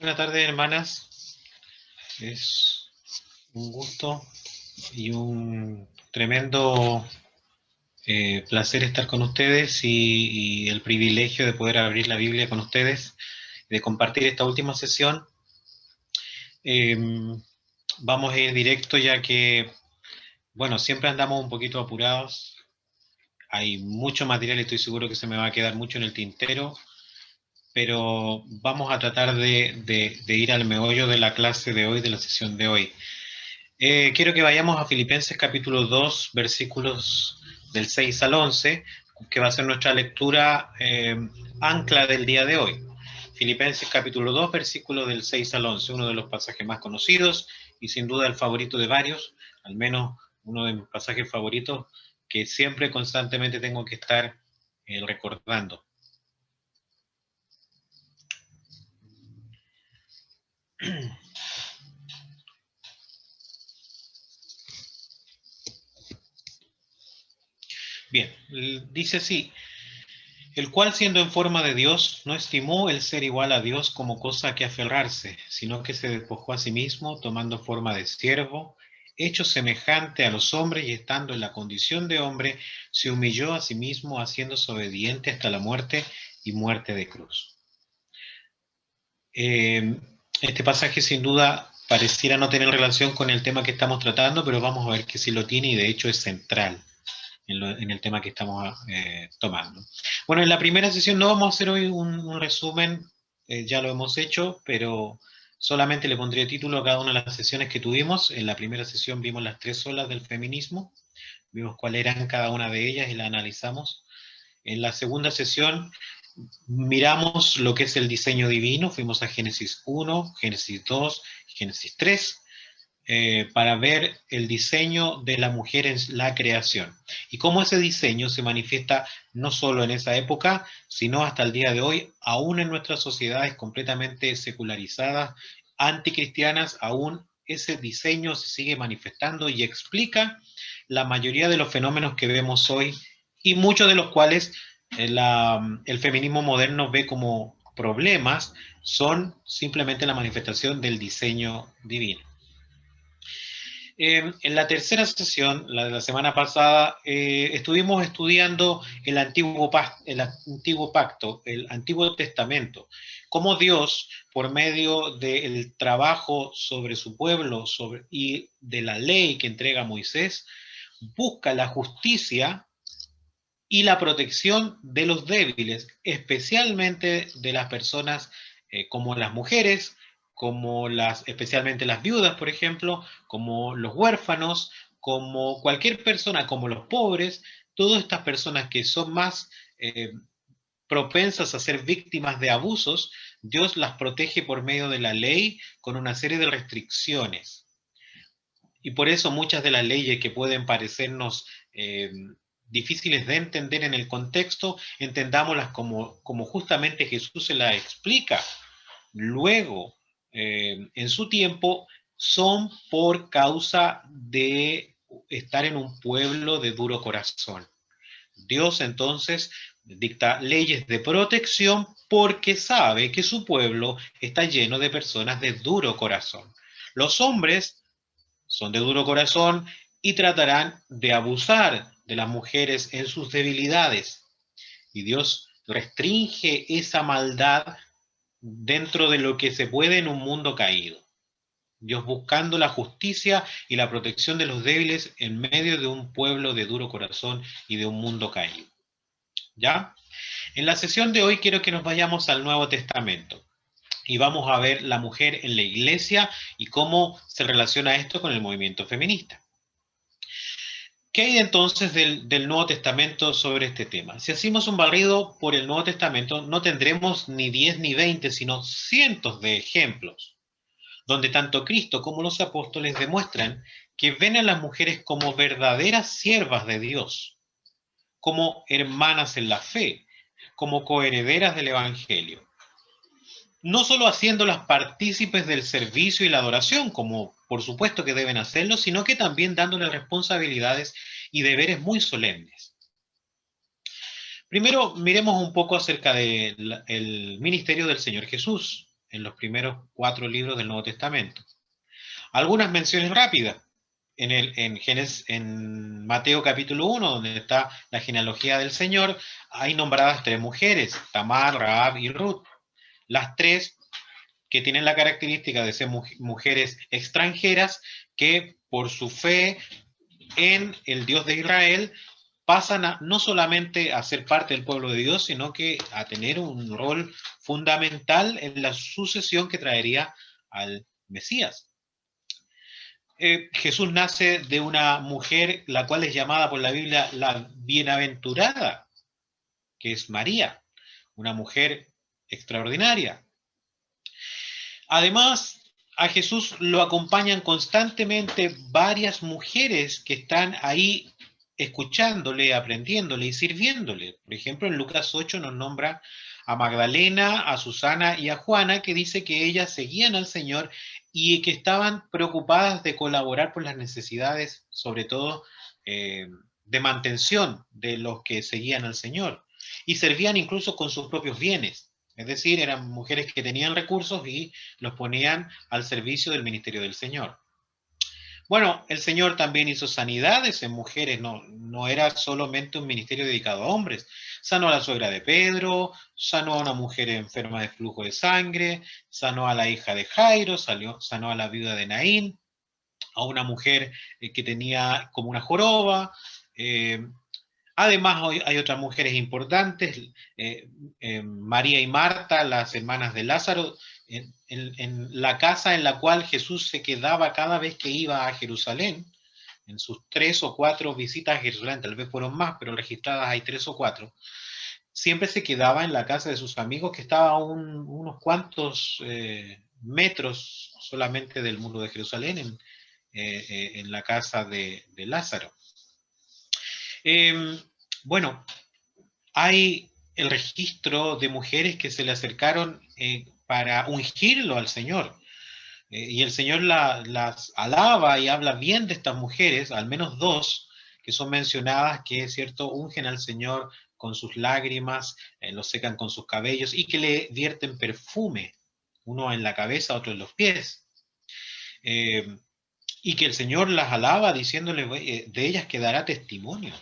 Buenas tardes, hermanas. Es un gusto y un tremendo placer estar con ustedes y el privilegio de poder abrir la Biblia con ustedes, de compartir esta última sesión. Eh, Vamos a ir directo ya que, bueno, siempre andamos un poquito apurados. Hay mucho material y estoy seguro que se me va a quedar mucho en el tintero, pero vamos a tratar de ir al meollo de la clase de hoy, de la sesión de hoy. Quiero que vayamos a Filipenses capítulo 2, versículos del 6 al 11, que va a ser nuestra lectura ancla del día de hoy. Filipenses capítulo 2, versículos del 6 al 11, uno de los pasajes más conocidos y sin duda el favorito de varios, al menos uno de mis pasajes favoritos que siempre constantemente tengo que estar recordando. Bien, dice así: el cual siendo en forma de Dios, no estimó el ser igual a Dios como cosa a que aferrarse, sino que se despojó a sí mismo, tomando forma de siervo, hecho semejante a los hombres y estando en la condición de hombre, se humilló a sí mismo, haciéndose obediente hasta la muerte y muerte de cruz. Eh, este pasaje sin duda pareciera no tener relación con el tema que estamos tratando, pero vamos a ver que sí lo tiene y de hecho es central en el tema que estamos tomando. Bueno, en la primera sesión no vamos a hacer hoy un resumen, ya lo hemos hecho, pero solamente le pondré título a cada una de las sesiones que tuvimos. En la primera sesión vimos las 3 olas del feminismo, vimos cuáles eran cada una de ellas y la analizamos. En la segunda sesión miramos lo que es el diseño divino, fuimos a Génesis 1, Génesis 2, Génesis 3, para ver el diseño de la mujer en la creación y cómo ese diseño se manifiesta no solo en esa época, sino hasta el día de hoy, aún en nuestras sociedades completamente secularizadas, anticristianas, aún ese diseño se sigue manifestando y explica la mayoría de los fenómenos que vemos hoy y muchos de los cuales el feminismo moderno ve como problemas, son simplemente la manifestación del diseño divino. En la tercera sesión, la de la semana pasada, estuvimos estudiando el Antiguo Pacto, el Antiguo Testamento, cómo Dios, por medio del trabajo sobre su pueblo y de la ley que entrega Moisés, busca la justicia y la protección de los débiles, especialmente de las personas como las mujeres, especialmente las viudas, por ejemplo, como los huérfanos, como cualquier persona, como los pobres, todas estas personas que son más propensas a ser víctimas de abusos, Dios las protege por medio de la ley con una serie de restricciones. Y por eso muchas de las leyes que pueden parecernos difíciles de entender en el contexto, entendámoslas como justamente Jesús se las explica luego, en su tiempo, son por causa de estar en un pueblo de duro corazón. Dios entonces dicta leyes de protección porque sabe que su pueblo está lleno de personas de duro corazón. Los hombres son de duro corazón y tratarán de abusar de las mujeres en sus debilidades. Y Dios restringe esa maldad dentro de lo que se puede en un mundo caído. Dios buscando la justicia y la protección de los débiles en medio de un pueblo de duro corazón y de un mundo caído. ¿Ya? En la sesión de hoy quiero que nos vayamos al Nuevo Testamento y vamos a ver la mujer en la iglesia y cómo se relaciona esto con el movimiento feminista. ¿Qué hay entonces del Nuevo Testamento sobre este tema? Si hacemos un barrido por el Nuevo Testamento, no tendremos ni 10 ni 20, sino cientos de ejemplos, donde tanto Cristo como los apóstoles demuestran que ven a las mujeres como verdaderas siervas de Dios, como hermanas en la fe, como coherederas del Evangelio. No solo haciéndolas partícipes del servicio y la adoración, como por supuesto que deben hacerlo, sino que también dándoles responsabilidades y deberes muy solemnes. Primero, miremos un poco acerca del ministerio del Señor Jesús. en los primeros 4 libros del Nuevo Testamento. Algunas menciones rápidas. En Mateo capítulo 1, donde está la genealogía del Señor, hay nombradas 3 mujeres, Tamar, Rahab y Ruth. Las 3 que tienen la característica de ser mujeres extranjeras que por su fe en el Dios de Israel pasan no solamente a ser parte del pueblo de Dios, sino que a tener un rol fundamental en la sucesión que traería al Mesías. Jesús nace de una mujer, la cual es llamada por la Biblia la bienaventurada, que es María, una mujer extraordinaria. Además, a Jesús lo acompañan constantemente varias mujeres que están ahí escuchándole, aprendiéndole y sirviéndole. Por ejemplo, en Lucas 8 nos nombra a Magdalena, a Susana y a Juana, que dice que ellas seguían al Señor y que estaban preocupadas de colaborar por las necesidades, sobre todo de mantención de los que seguían al Señor. Y servían incluso con sus propios bienes. Es decir, eran mujeres que tenían recursos y los ponían al servicio del ministerio del Señor. Bueno, el Señor también hizo sanidades en mujeres, no era solamente un ministerio dedicado a hombres. Sanó a la suegra de Pedro, sanó a una mujer enferma de flujo de sangre, sanó a la hija de Jairo, sanó a la viuda de Naín, a una mujer que tenía como una joroba. Además, hay otras mujeres importantes, María y Marta, las hermanas de Lázaro, en la casa en la cual Jesús se quedaba cada vez que iba a Jerusalén, en sus 3 o 4 visitas a Jerusalén, tal vez fueron más, pero registradas hay 3 o 4, siempre se quedaba en la casa de sus amigos, que estaba a unos cuantos metros solamente del muro de Jerusalén, en la casa de Lázaro. Bueno, hay el registro de mujeres que se le acercaron para ungirlo al Señor. Y el Señor las alaba y habla bien de estas mujeres, al menos 2 que son mencionadas, que es cierto, ungen al Señor con sus lágrimas, lo secan con sus cabellos y que le vierten perfume, uno en la cabeza, otro en los pies. Y que el Señor las alaba diciéndole, de ellas quedará testimonio.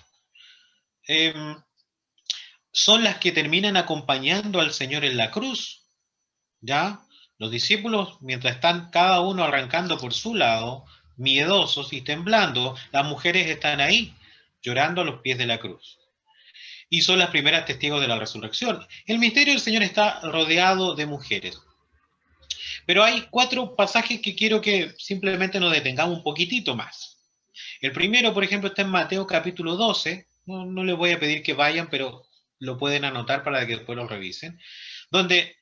Son las que terminan acompañando al Señor en la cruz, ¿ya? Los discípulos, mientras están cada uno arrancando por su lado, miedosos y temblando, las mujeres están ahí, llorando a los pies de la cruz. Y son las primeras testigos de la resurrección. El misterio del Señor está rodeado de mujeres. Pero hay 4 pasajes que quiero que simplemente nos detengamos un poquitito más. El primero, por ejemplo, está en Mateo capítulo 12. No les voy a pedir que vayan, pero lo pueden anotar para que después lo revisen. Donde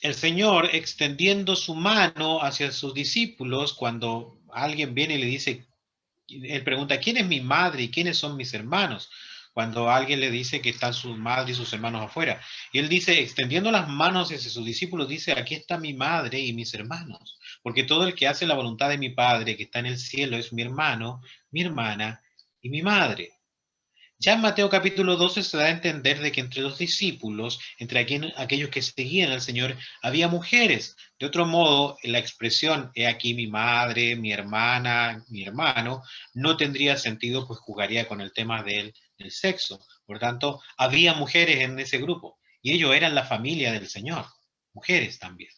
el Señor, extendiendo su mano hacia sus discípulos, cuando alguien viene y le dice, él pregunta, ¿quién es mi madre y quiénes son mis hermanos? Cuando alguien le dice que están su madre y sus hermanos afuera. Y él dice, extendiendo las manos hacia sus discípulos, dice, aquí está mi madre y mis hermanos. Porque todo el que hace la voluntad de mi Padre que está en el cielo es mi hermano, mi hermana y mi madre. Ya en Mateo capítulo 12 se da a entender de que entre los discípulos, entre aquellos que seguían al Señor, había mujeres. De otro modo, la expresión, he aquí mi madre, mi hermana, mi hermano, no tendría sentido, pues jugaría con el tema del sexo. Por tanto, había mujeres en ese grupo, y ellos eran la familia del Señor, mujeres también.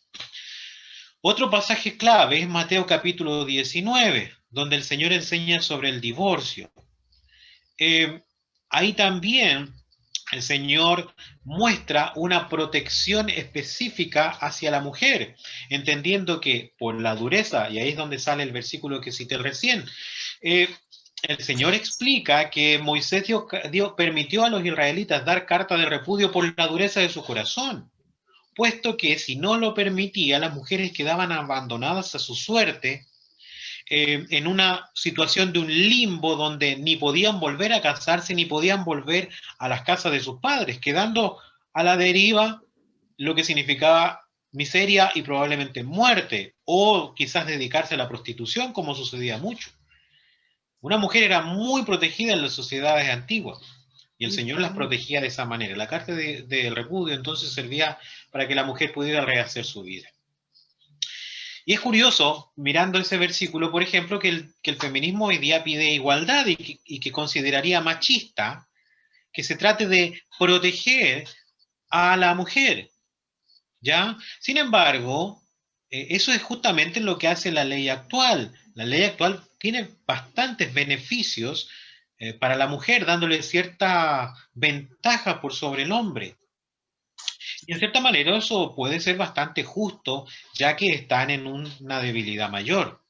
Otro pasaje clave es Mateo capítulo 19, donde el Señor enseña sobre el divorcio. Ahí también el Señor muestra una protección específica hacia la mujer, entendiendo que por la dureza, y ahí es donde sale el versículo que cité recién, el Señor explica que Moisés permitió a los israelitas dar carta de repudio por la dureza de su corazón, puesto que si no lo permitía, las mujeres quedaban abandonadas a su suerte, en una situación de un limbo donde ni podían volver a casarse, ni podían volver a las casas de sus padres, quedando a la deriva, lo que significaba miseria y probablemente muerte, o quizás dedicarse a la prostitución, como sucedía mucho. Una mujer era muy protegida en las sociedades antiguas, y el Señor las protegía de esa manera. La carta de repudio entonces servía para que la mujer pudiera rehacer su vida. Y es curioso, mirando ese versículo, por ejemplo, que el feminismo hoy día pide igualdad y que consideraría machista que se trate de proteger a la mujer, ¿ya? Sin embargo, eso es justamente lo que hace la ley actual. La ley actual tiene bastantes beneficios para la mujer, dándole cierta ventaja por sobre el hombre. Y en cierta manera eso puede ser bastante justo, ya que están en una debilidad mayor.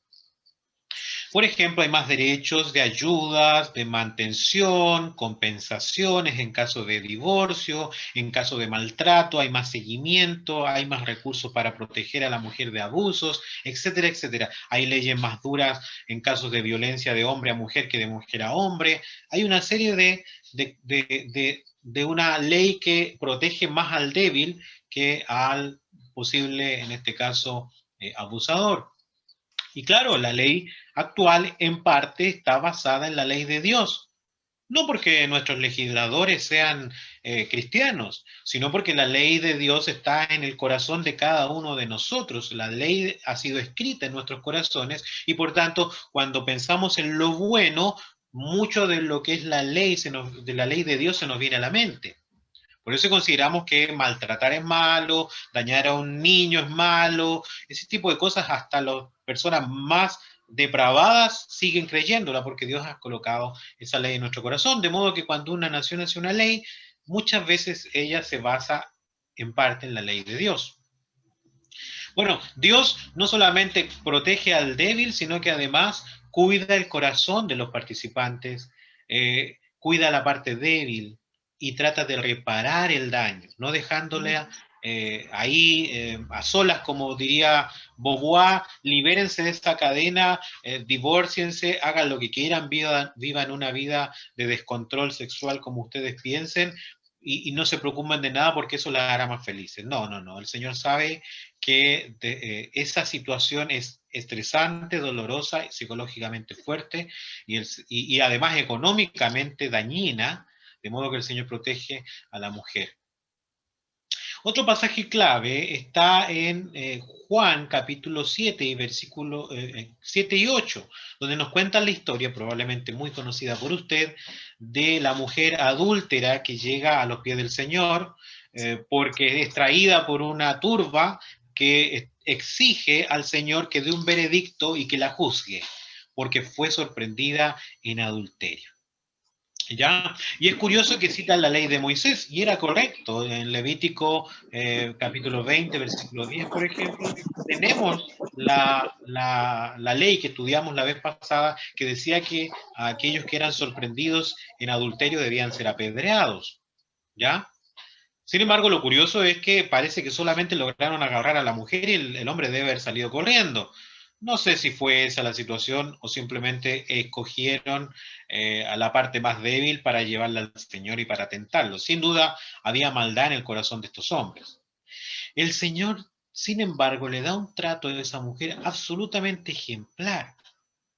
Por ejemplo, hay más derechos de ayudas, de mantención, compensaciones en caso de divorcio, en caso de maltrato, hay más seguimiento, hay más recursos para proteger a la mujer de abusos, etcétera, etcétera. Hay leyes más duras en casos de violencia de hombre a mujer que de mujer a hombre. Hay una serie de una ley que protege más al débil que al posible, en este caso, abusador. Y claro, la ley actual en parte está basada en la ley de Dios. No porque nuestros legisladores sean cristianos, sino porque la ley de Dios está en el corazón de cada uno de nosotros. La ley ha sido escrita en nuestros corazones y por tanto, cuando pensamos en lo bueno, mucho de lo que es la ley, de la ley de Dios se nos viene a la mente. Por eso consideramos que maltratar es malo, dañar a un niño es malo, ese tipo de cosas hasta las personas más depravadas siguen creyéndola porque Dios ha colocado esa ley en nuestro corazón, de modo que cuando una nación hace una ley, muchas veces ella se basa en parte en la ley de Dios. Bueno, Dios no solamente protege al débil, sino que además cuida el corazón de los participantes, cuida la parte débil y trata de reparar el daño, no dejándole ahí a solas, como diría Beauvoir, libérense de esta cadena, divórciense, hagan lo que quieran, vivan una vida de descontrol sexual como ustedes piensen, y no se preocupen de nada porque eso las hará más felices. No, no, no. El Señor sabe que esa situación es estresante, dolorosa, psicológicamente fuerte y además económicamente dañina, de modo que el Señor protege a la mujer. Otro pasaje clave está en Juan capítulo 7 y versículo 7 y 8, donde nos cuentan la historia, probablemente muy conocida por usted, de la mujer adúltera que llega a los pies del Señor porque es traída por una turba que exige al Señor que dé un veredicto y que la juzgue, porque fue sorprendida en adulterio. ¿Ya? Y es curioso que citan la ley de Moisés, y era correcto. En Levítico capítulo 20, versículo 10, por ejemplo, tenemos la ley que estudiamos la vez pasada, que decía que aquellos que eran sorprendidos en adulterio debían ser apedreados. ¿Ya? Sin embargo, lo curioso es que parece que solamente lograron agarrar a la mujer y el hombre debe haber salido corriendo. No sé si fue esa la situación o simplemente escogieron a la parte más débil para llevarla al Señor y para tentarlo. Sin duda, había maldad en el corazón de estos hombres. El Señor, sin embargo, le da un trato a esa mujer absolutamente ejemplar,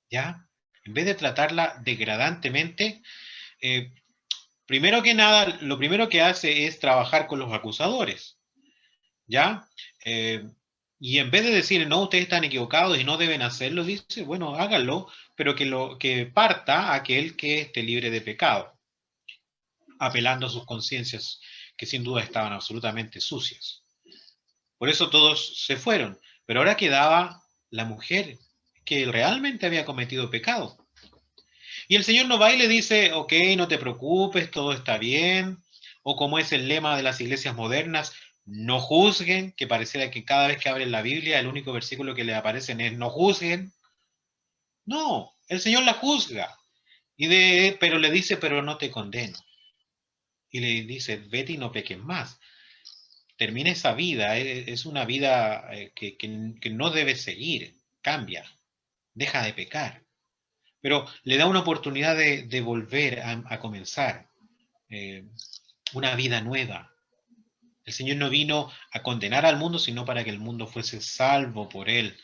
¿ya? En vez de tratarla degradantemente, eh, primero que nada, lo primero que hace es trabajar con los acusadores, ¿ya? Eh, y en vez de decir, no, ustedes están equivocados y no deben hacerlo, dice, bueno, háganlo, pero que parta aquel que esté libre de pecado, apelando a sus conciencias, que sin duda estaban absolutamente sucias. Por eso todos se fueron, pero ahora quedaba la mujer que realmente había cometido pecado. Y el Señor no va y le dice, ok, no te preocupes, todo está bien. O como es el lema de las iglesias modernas, no juzguen, que pareciera que cada vez que abren la Biblia, el único versículo que le aparecen es no juzguen. No, el Señor la juzga. Pero le dice, pero no te condeno. Y le dice, vete y no peques más. Termina esa vida, es una vida que no debes seguir. Cambia, deja de pecar. Pero le da una oportunidad de volver a comenzar una vida nueva. El Señor no vino a condenar al mundo, sino para que el mundo fuese salvo por él,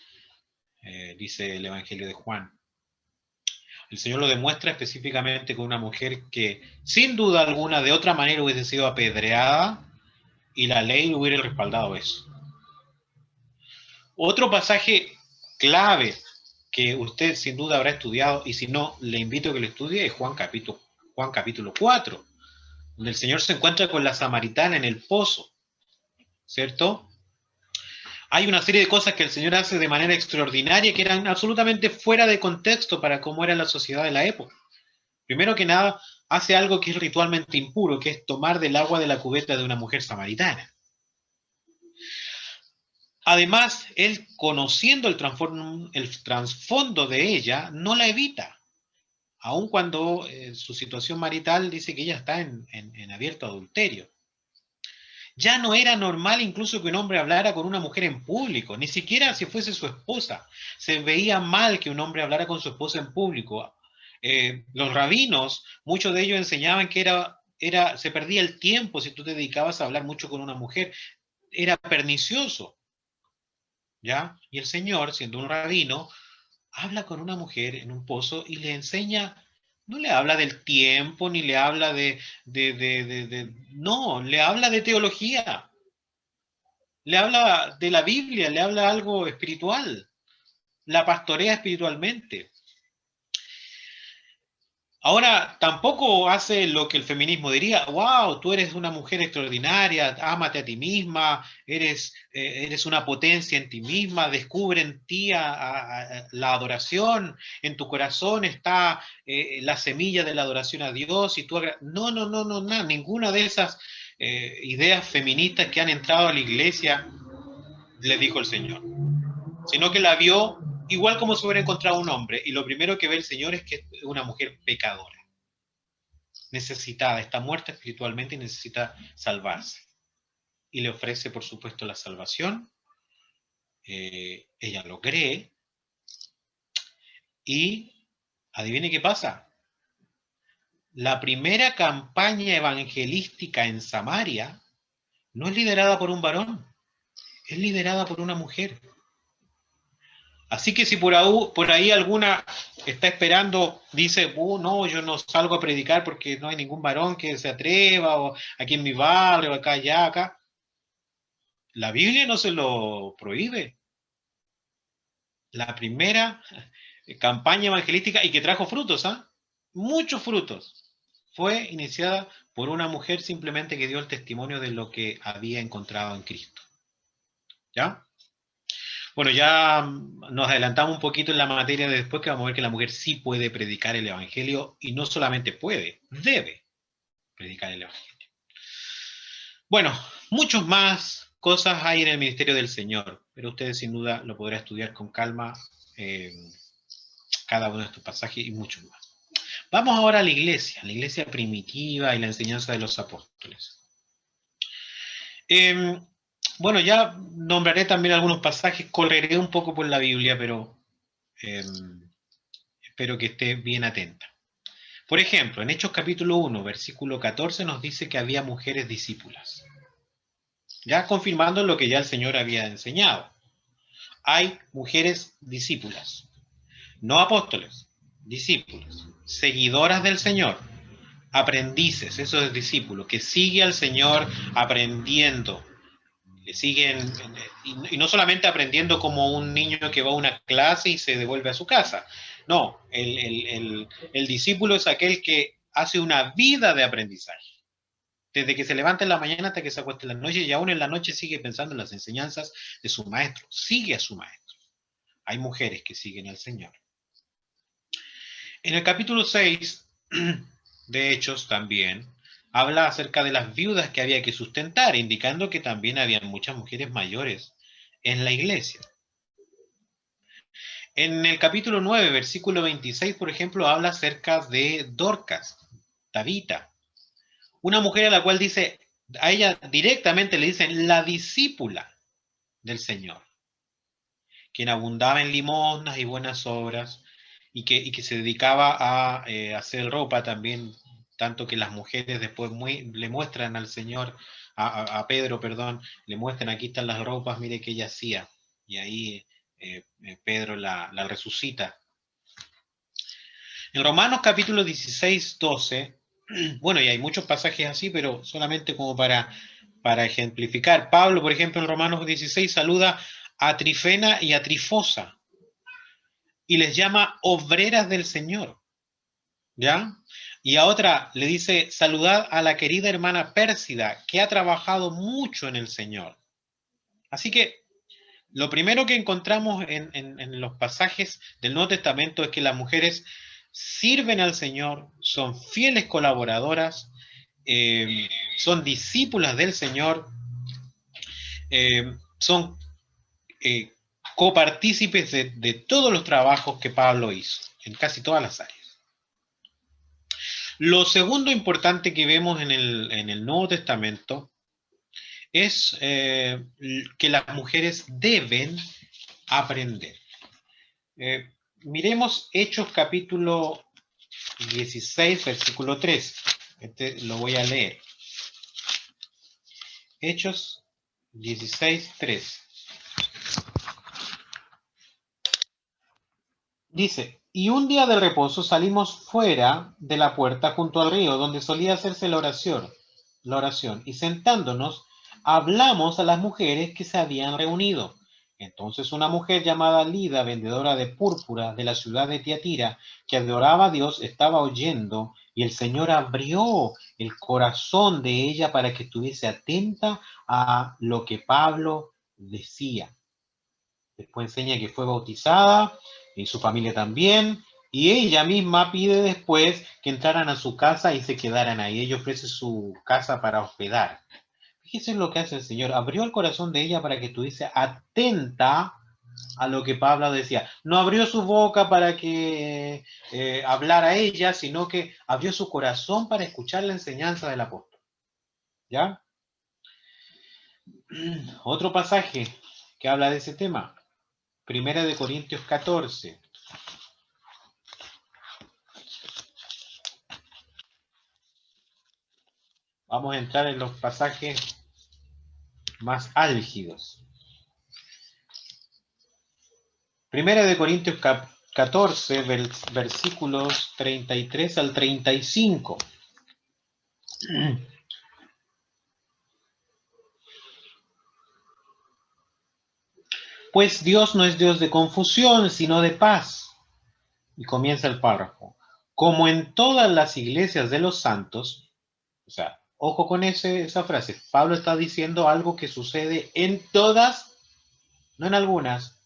dice el Evangelio de Juan. El Señor lo demuestra específicamente con una mujer que, sin duda alguna, de otra manera hubiese sido apedreada y la ley hubiera respaldado eso. Otro pasaje clave que usted sin duda habrá estudiado, y si no, le invito a que lo estudie, es Juan capítulo 4, donde el Señor se encuentra con la samaritana en el pozo, ¿cierto? Hay una serie de cosas que el Señor hace de manera extraordinaria que eran absolutamente fuera de contexto para cómo era la sociedad de la época. Primero que nada, hace algo que es ritualmente impuro, que es tomar del agua de la cubeta de una mujer samaritana. Además, él, conociendo el trasfondo de ella, no la evita, aun cuando su situación marital dice que ella está en abierto adulterio. Ya no era normal incluso que un hombre hablara con una mujer en público, ni siquiera si fuese su esposa. Se veía mal que un hombre hablara con su esposa en público. Los rabinos, muchos de ellos enseñaban que se perdía el tiempo si tú te dedicabas a hablar mucho con una mujer. Era pernicioso, ¿ya? Y el Señor, siendo un rabino, habla con una mujer en un pozo y le enseña, no le habla del tiempo, ni le habla no, le habla de teología, le habla de la Biblia, le habla algo espiritual, la pastorea espiritualmente. Ahora, tampoco hace lo que el feminismo diría, wow, tú eres una mujer extraordinaria, ámate a ti misma, eres una potencia en ti misma, descubre en ti la adoración, en tu corazón está la semilla de la adoración a Dios y tú... No, no, no, no, no, ninguna de esas ideas feministas que han entrado a la iglesia, le dijo el Señor, sino que la vio igual como si hubiera encontrado un hombre, y lo primero que ve el Señor es que es una mujer pecadora, necesitada, está muerta espiritualmente y necesita salvarse. Y le ofrece, por supuesto, la salvación. Ella lo cree. Y adivine qué pasa. La primera campaña evangelística en Samaria no es liderada por un varón, es liderada por una mujer. Así que si por ahí alguna está esperando, dice, no, yo no salgo a predicar porque no hay ningún varón que se atreva, o aquí en mi barrio, acá, allá, acá. La Biblia no se lo prohíbe. La primera campaña evangelística y que trajo frutos, ¿ah? Muchos frutos. Fue iniciada por una mujer simplemente que dio el testimonio de lo que había encontrado en Cristo. ¿Ya? Bueno, ya nos adelantamos un poquito en la materia de después, que vamos a ver que la mujer sí puede predicar el evangelio, y no solamente puede, debe predicar el evangelio. Bueno, muchos más cosas hay en el ministerio del Señor, pero ustedes sin duda lo podrán estudiar con calma, cada uno de estos pasajes y muchos más. Vamos ahora a la iglesia primitiva y la enseñanza de los apóstoles. Bueno, ya nombraré también algunos pasajes, correré un poco por la Biblia, pero espero que esté bien atenta. Por ejemplo, en Hechos capítulo 1, versículo 14, nos dice que había mujeres discípulas, ya confirmando lo que ya el Señor había enseñado. Hay mujeres discípulas, no apóstoles, discípulos, seguidoras del Señor, aprendices, eso es discípulo, que sigue al Señor aprendiendo, le siguen, y no solamente aprendiendo como un niño que va a una clase y se devuelve a su casa. No, el discípulo es aquel que hace una vida de aprendizaje. Desde que se levanta en la mañana hasta que se acuesta en la noche, y aún en la noche sigue pensando en las enseñanzas de su maestro, sigue a su maestro. Hay mujeres que siguen al Señor. En el capítulo 6 de Hechos también habla acerca de las viudas que había que sustentar, indicando que también había muchas mujeres mayores en la iglesia. En el capítulo 9, versículo 26, por ejemplo, habla acerca de Dorcas, Tabita, una mujer a la cual dice, a ella directamente le dicen la discípula del Señor, quien abundaba en limosnas y buenas obras, y que se dedicaba a hacer ropa también, tanto que las mujeres después le muestran al Señor, a Pedro, perdón, le muestran, aquí están las ropas, mire que ella hacía, y ahí Pedro la resucita. En Romanos capítulo 16, 12, bueno, y hay muchos pasajes así, pero solamente como para ejemplificar. Pablo, por ejemplo, en Romanos 16 saluda a Trifena y a Trifosa, y les llama obreras del Señor, ¿ya? Y a otra le dice, saludad a la querida hermana Pérsida, que ha trabajado mucho en el Señor. Así que lo primero que encontramos en los pasajes del Nuevo Testamento es que las mujeres sirven al Señor, son fieles colaboradoras, son discípulas del Señor, son copartícipes de todos los trabajos que Pablo hizo, en casi todas las áreas. Lo segundo importante que vemos en el Nuevo Testamento es que las mujeres deben aprender. Miremos Hechos capítulo 16, versículo 3. Este lo voy a leer. Hechos 16, 3. Dice, y un día de reposo salimos fuera de la puerta junto al río donde solía hacerse la oración, y sentándonos, hablamos a las mujeres que se habían reunido. Entonces una mujer llamada Lida, vendedora de púrpura de la ciudad de Tiatira, que adoraba a Dios, estaba oyendo, y el Señor abrió el corazón de ella para que estuviese atenta a lo que Pablo decía. Después enseña que fue bautizada, y su familia también, y ella misma pide después que entraran a su casa y se quedaran ahí. Ella ofrece su casa para hospedar. Fíjense lo que hace el Señor. Abrió el corazón de ella para que estuviese atenta a lo que Pablo decía. No abrió su boca para que hablara ella, sino que abrió su corazón para escuchar la enseñanza del apóstol. ¿Ya? Otro pasaje que habla de ese tema. Primera de Corintios 14. Vamos a entrar en los pasajes más álgidos. Primera de Corintios 14, versículos 33 al 35. Pues Dios no es Dios de confusión, sino de paz. Y comienza el párrafo. Como en todas las iglesias de los santos, o sea, ojo con esa frase, Pablo está diciendo algo que sucede en todas, no en algunas,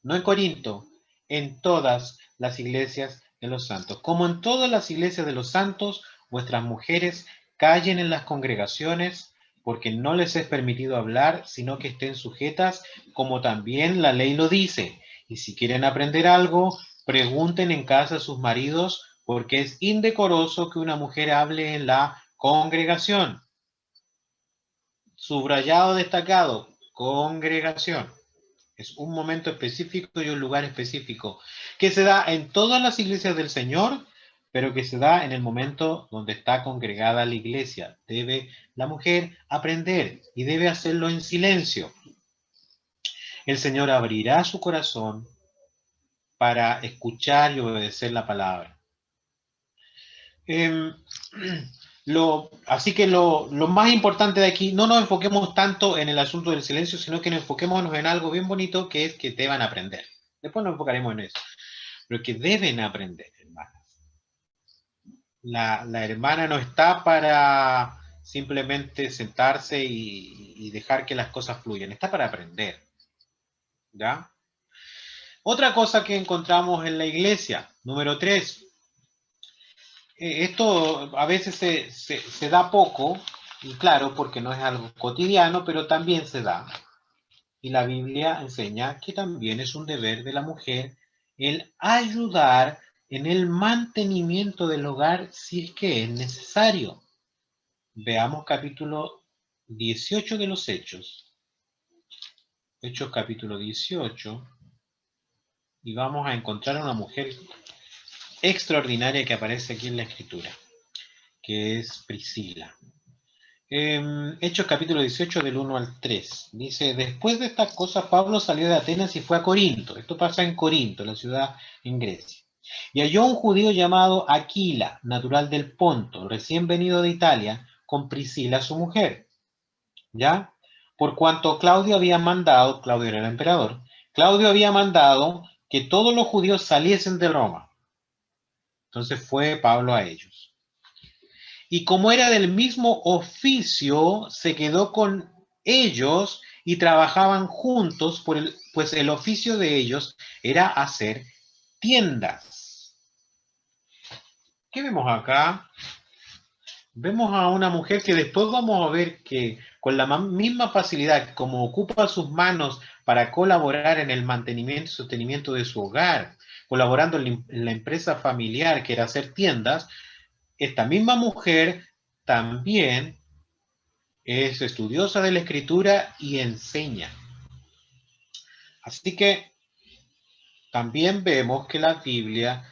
no en Corinto, en todas las iglesias de los santos. Como en todas las iglesias de los santos, vuestras mujeres callen en las congregaciones, porque no les es permitido hablar, sino que estén sujetas, como también la ley lo dice. Y si quieren aprender algo, pregunten en casa a sus maridos, porque es indecoroso que una mujer hable en la congregación. Subrayado, destacado, congregación. Es un momento específico y un lugar específico que se da en todas las iglesias del Señor, pero que se da en el momento donde está congregada la iglesia. Debe la mujer aprender y debe hacerlo en silencio. El Señor abrirá su corazón para escuchar y obedecer la palabra. Así que lo más importante de aquí, no nos enfoquemos tanto en el asunto del silencio, sino que nos enfoquémonos en algo bien bonito, que es que deban aprender. Después nos enfocaremos en eso. Pero que deben aprender, hermanas. La hermana no está para simplemente sentarse y dejar que las cosas fluyan, está para aprender. ¿Ya? Otra cosa que encontramos en la iglesia, número 3. Esto a veces se da poco, y claro, porque no es algo cotidiano, pero también se da. Y la Biblia enseña que también es un deber de la mujer el ayudar en el mantenimiento del hogar si es que es necesario. Veamos capítulo 18 de los Hechos. Hechos capítulo 18. Y vamos a encontrar a una mujer extraordinaria que aparece aquí en la escritura, que es Priscila. Hechos capítulo 18 del 1 al 3. Dice, después de estas cosas Pablo salió de Atenas y fue a Corinto. Esto pasa en Corinto, la ciudad en Grecia. Y halló un judío llamado Aquila, natural del Ponto, recién venido de Italia, con Priscila su mujer. ¿Ya? Por cuanto Claudio era el emperador, Claudio había mandado que todos los judíos saliesen de Roma. Entonces fue Pablo a ellos. Y como era del mismo oficio, se quedó con ellos y trabajaban juntos, pues el oficio de ellos era hacer tiendas. ¿Qué vemos acá? Vemos a una mujer que después vamos a ver que con la misma facilidad como ocupa sus manos para colaborar en el mantenimiento y sostenimiento de su hogar, colaborando en la empresa familiar que era hacer tiendas, esta misma mujer también es estudiosa de la escritura y enseña. Así que también vemos que la Biblia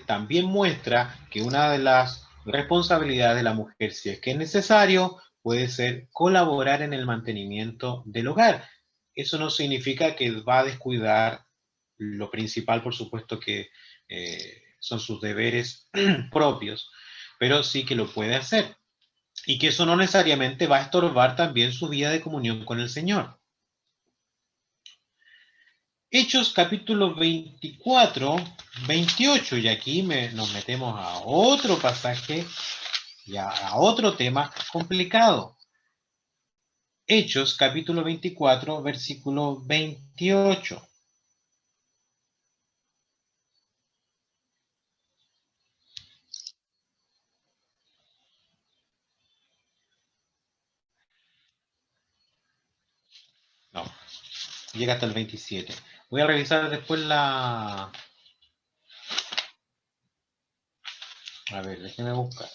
también muestra que una de las responsabilidades de la mujer, si es que es necesario, puede ser colaborar en el mantenimiento del hogar. Eso no significa que va a descuidar lo principal, por supuesto, que son sus deberes propios, pero sí que lo puede hacer. Y que eso no necesariamente va a estorbar también su vida de comunión con el Señor. Hechos capítulo 24, 28, y aquí nos metemos a otro pasaje y a otro tema complicado. Hechos capítulo 24, versículo 28. No, llega hasta el 27. Voy a revisar después la... A ver, déjeme buscar.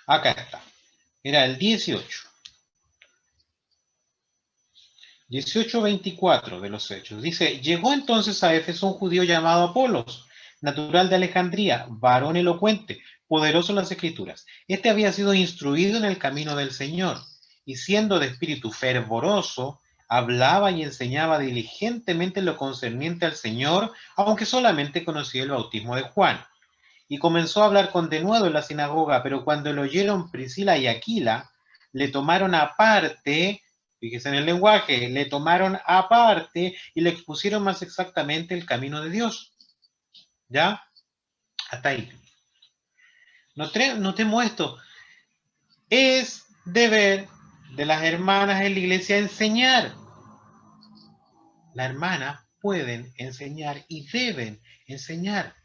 Acá está. Era el 18. 18:24 de los Hechos. Dice, llegó entonces a Éfeso un judío llamado Apolos, natural de Alejandría, varón elocuente, poderoso en las escrituras. Este había sido instruido en el camino del Señor, y siendo de espíritu fervoroso, hablaba y enseñaba diligentemente lo concerniente al Señor, aunque solamente conocía el bautismo de Juan. Y comenzó a hablar con denuedo en la sinagoga, pero cuando lo oyeron Priscila y Aquila, le tomaron aparte. Fíjese en el lenguaje, le tomaron aparte y le expusieron más exactamente el camino de Dios. ¿Ya? Hasta ahí. Notemos esto. Es deber de las hermanas en la iglesia enseñar. Las hermanas pueden enseñar y deben enseñar.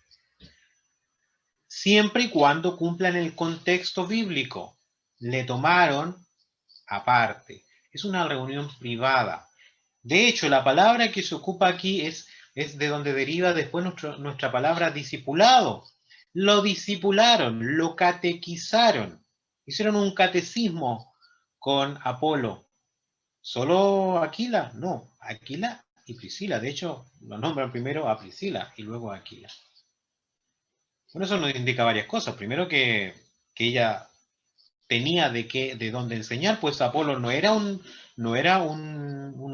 Siempre y cuando cumplan el contexto bíblico. Le tomaron aparte. Es una reunión privada. De hecho, la palabra que se ocupa aquí es de donde deriva después nuestra palabra discipulado. Lo discipularon, lo catequizaron. Hicieron un catecismo con Apolo. ¿Solo Aquila? No, Aquila y Priscila. De hecho, lo nombran primero a Priscila y luego a Aquila. Bueno, eso nos indica varias cosas. Primero que ella tenía de dónde enseñar, pues Apolo no era un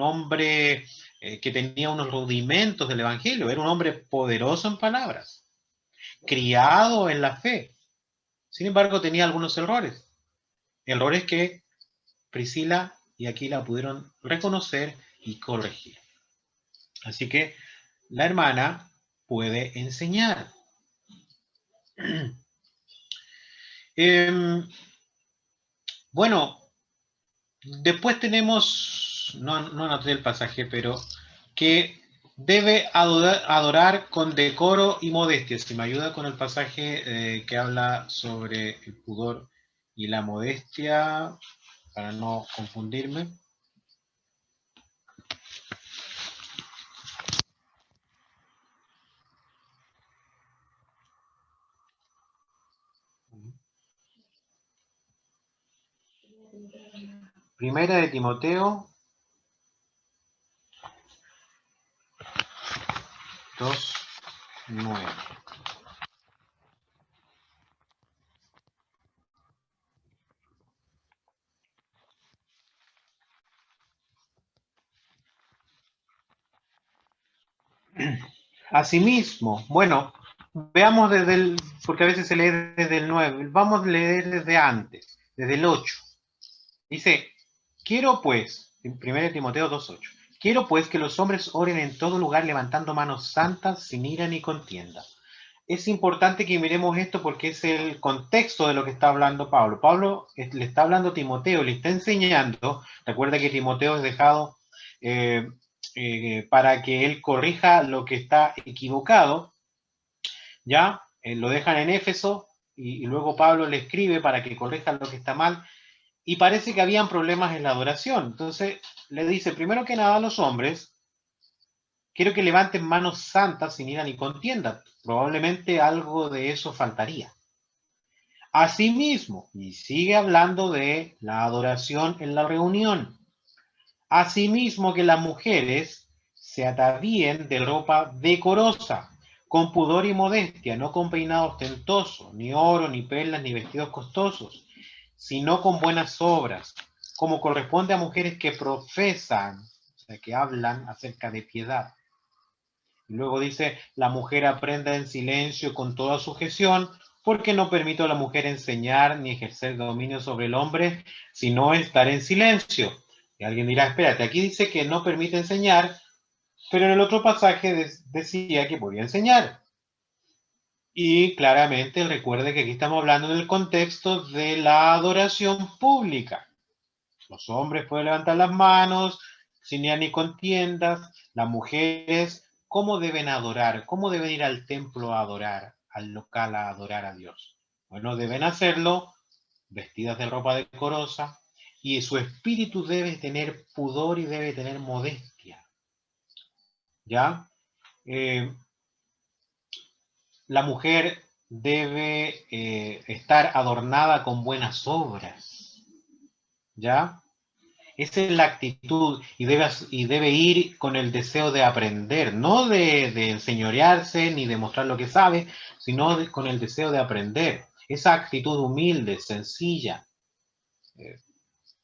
hombre que tenía unos rudimentos del Evangelio, era un hombre poderoso en palabras, criado en la fe. Sin embargo, tenía algunos errores que Priscila y Aquila pudieron reconocer y corregir. Así que la hermana puede enseñar. Bueno, después tenemos, no anoté el pasaje, pero que debe adorar con decoro y modestia. Si me ayuda con el pasaje que habla sobre el pudor y la modestia, para no confundirme. Primera de Timoteo 2:9. Asimismo, bueno, veamos desde el, porque a veces se lee desde el 9, vamos a leer desde antes, desde el 8. Dice, quiero pues, en 1 Timoteo 2:8, quiero pues que los hombres oren en todo lugar levantando manos santas sin ira ni contienda. Es importante que miremos esto porque es el contexto de lo que está hablando Pablo. Pablo le está hablando a Timoteo, le está enseñando, recuerda que Timoteo es dejado para que él corrija lo que está equivocado, ¿ya? Lo dejan en Éfeso y luego Pablo le escribe para que corrija lo que está mal y parece que habían problemas en la adoración. Entonces le dice, primero que nada a los hombres, quiero que levanten manos santas sin ira ni contienda. Probablemente algo de eso faltaría. Asimismo, y sigue hablando de la adoración en la reunión. Asimismo que las mujeres se atavíen de ropa decorosa, con pudor y modestia, no con peinado ostentoso, ni oro, ni perlas, ni vestidos costosos, sino con buenas obras, como corresponde a mujeres que profesan, o sea, que hablan acerca de piedad. Y luego dice, la mujer aprenda en silencio con toda sujeción, porque no permito a la mujer enseñar ni ejercer dominio sobre el hombre, sino estar en silencio. Y alguien dirá, espérate, aquí dice que no permite enseñar, pero en el otro pasaje decía que podía enseñar. Y claramente recuerde que aquí estamos hablando en el contexto de la adoración pública. Los hombres pueden levantar las manos, sin ni contiendas. Las mujeres, ¿cómo deben adorar? ¿Cómo deben ir al templo a adorar, al local a adorar a Dios? Bueno, deben hacerlo vestidas de ropa decorosa y su espíritu debe tener pudor y debe tener modestia. ¿Ya? La mujer debe estar adornada con buenas obras. ¿Ya? Esa es la actitud y debe ir con el deseo de aprender, no de enseñorearse ni de mostrar lo que sabe, sino con el deseo de aprender. Esa actitud humilde, sencilla,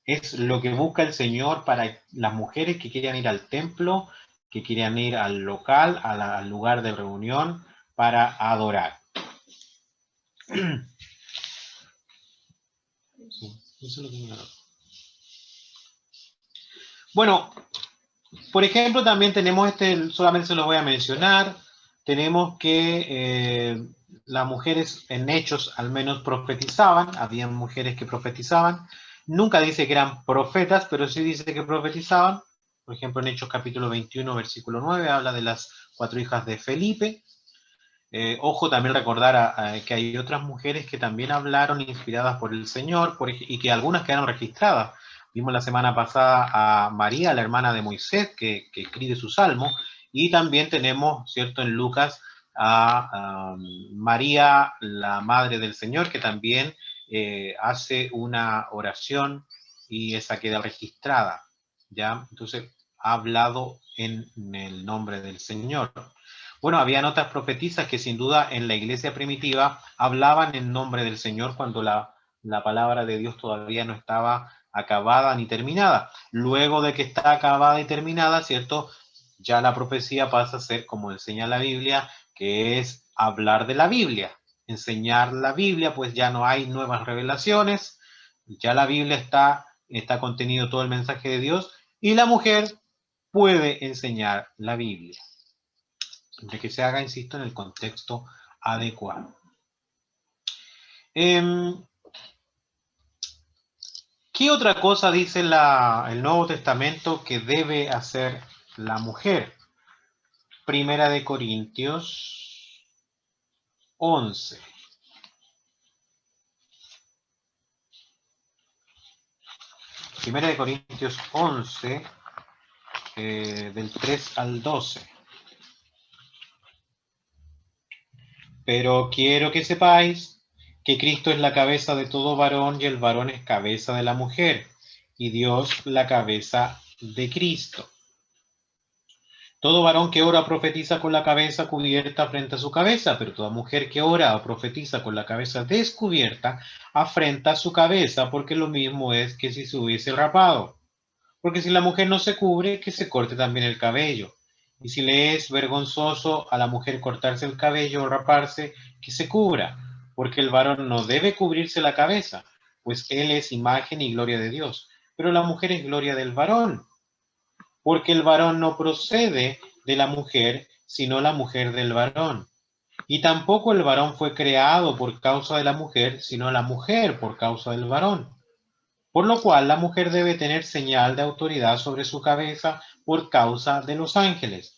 es lo que busca el Señor para las mujeres que quieran ir al templo, que quieran ir al local, al lugar de reunión para adorar. Sí, eso es lo que bueno, por ejemplo, también tenemos solamente se lo voy a mencionar, tenemos que las mujeres en Hechos al menos profetizaban, había mujeres que profetizaban, nunca dice que eran profetas, pero sí dice que profetizaban, por ejemplo en Hechos capítulo 21, versículo 9, habla de las 4 hijas de Felipe. Ojo también recordar que hay otras mujeres que también hablaron inspiradas por el Señor y que algunas quedaron registradas. Vimos la semana pasada a María, la hermana de Moisés, que escribe su salmo, y también tenemos, ¿cierto?, en Lucas a María, la madre del Señor, que también hace una oración y esa queda registrada, ¿ya? Entonces, ha hablado en el nombre del Señor. Bueno, habían otras profetisas que sin duda en la iglesia primitiva hablaban en nombre del Señor cuando la palabra de Dios todavía no estaba acabada ni terminada. Luego de que está acabada y terminada, ¿cierto? Ya la profecía pasa a ser, como enseña la Biblia, que es hablar de la Biblia, enseñar la Biblia, pues ya no hay nuevas revelaciones, ya la Biblia está contenido todo el mensaje de Dios y la mujer puede enseñar la Biblia de que se haga, insisto, en el contexto adecuado. ¿Qué otra cosa dice el Nuevo Testamento que debe hacer la mujer? Primera de Corintios 11. Primera de Corintios 11, del 3 al 12. Pero quiero que sepáis que Cristo es la cabeza de todo varón y el varón es cabeza de la mujer, y Dios la cabeza de Cristo. Todo varón que ora profetiza con la cabeza cubierta frente a su cabeza, pero toda mujer que ora o profetiza con la cabeza descubierta afrenta su cabeza, porque lo mismo es que si se hubiese rapado. Porque si la mujer no se cubre, que se corte también el cabello. Y si le es vergonzoso a la mujer cortarse el cabello o raparse, que se cubra, porque el varón no debe cubrirse la cabeza, pues él es imagen y gloria de Dios, pero la mujer es gloria del varón, porque el varón no procede de la mujer, sino la mujer del varón. Y tampoco el varón fue creado por causa de la mujer, sino la mujer por causa del varón. Por lo cual la mujer debe tener señal de autoridad sobre su cabeza por causa de los ángeles.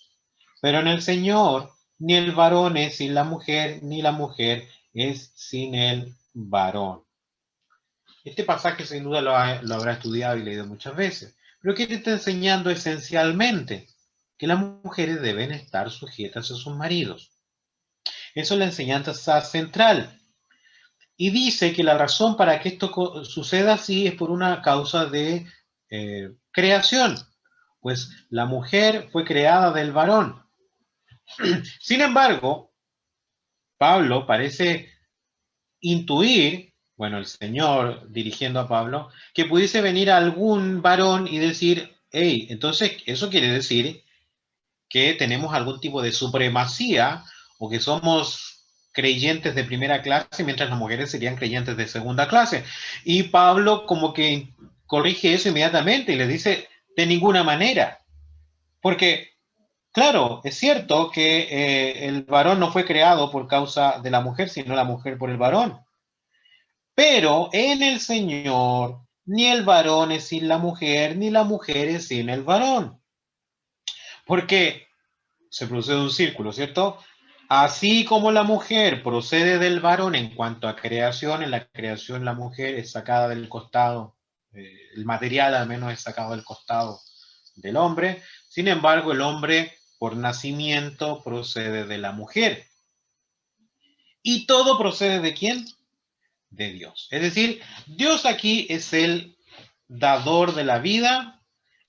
Pero en el Señor, ni el varón es sin la mujer, ni la mujer es sin el varón. Este pasaje sin duda lo habrá estudiado y leído muchas veces. Pero ¿qué te está enseñando esencialmente? Que las mujeres deben estar sujetas a sus maridos. Eso es la enseñanza central. Y dice que la razón para que esto suceda así es por una causa de creación. Pues la mujer fue creada del varón. Sin embargo, Pablo parece intuir, bueno, el Señor dirigiendo a Pablo, que pudiese venir algún varón y decir, hey, entonces eso quiere decir que tenemos algún tipo de supremacía o que somos creyentes de primera clase, mientras las mujeres serían creyentes de segunda clase. Y Pablo como que corrige eso inmediatamente y le dice, de ninguna manera, porque claro, es cierto que el varón no fue creado por causa de la mujer, sino la mujer por el varón. Pero en el Señor, ni el varón es sin la mujer, ni la mujer es sin el varón. Porque se produce un círculo, ¿cierto? Así como la mujer procede del varón en cuanto a creación, en la creación la mujer es sacada del costado, el material al menos es sacado del costado del hombre. Sin embargo, el hombre por nacimiento procede de la mujer. ¿Y todo procede de quién? De Dios. Es decir, Dios aquí es el dador de la vida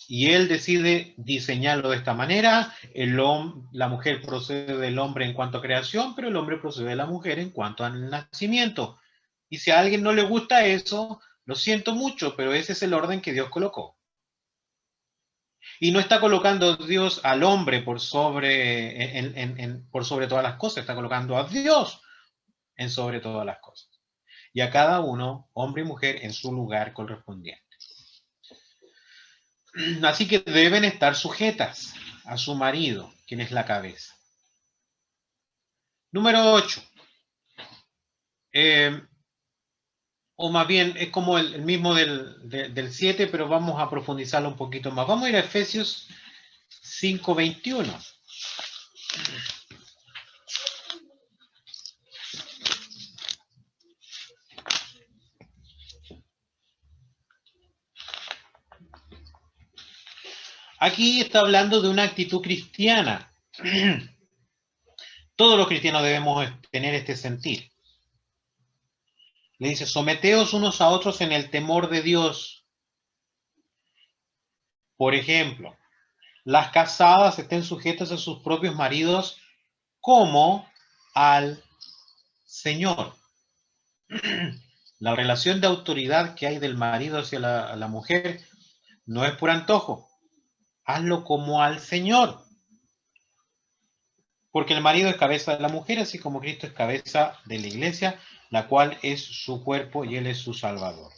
y él decide diseñarlo de esta manera. La mujer procede del hombre en cuanto a creación, pero el hombre procede de la mujer en cuanto al nacimiento. Y si a alguien no le gusta eso, lo siento mucho, pero ese es el orden que Dios colocó. Y no está colocando Dios al hombre por sobre todas las cosas, está colocando a Dios en sobre todas las cosas. Y a cada uno, hombre y mujer, en su lugar correspondiente. Así que deben estar sujetas a su marido, quien es la cabeza. Número 8. O más bien es como el mismo del 7, pero vamos a profundizarlo un poquito más. Vamos a ir a Efesios 5:21. Aquí está hablando de una actitud cristiana. Todos los cristianos debemos tener este sentir. Le dice, someteos unos a otros en el temor de Dios. Por ejemplo, las casadas estén sujetas a sus propios maridos como al Señor. La relación de autoridad que hay del marido hacia la mujer no es por antojo. Hazlo como al Señor. Porque el marido es cabeza de la mujer, así como Cristo es cabeza de la iglesia, la cual es su cuerpo y Él es su Salvador.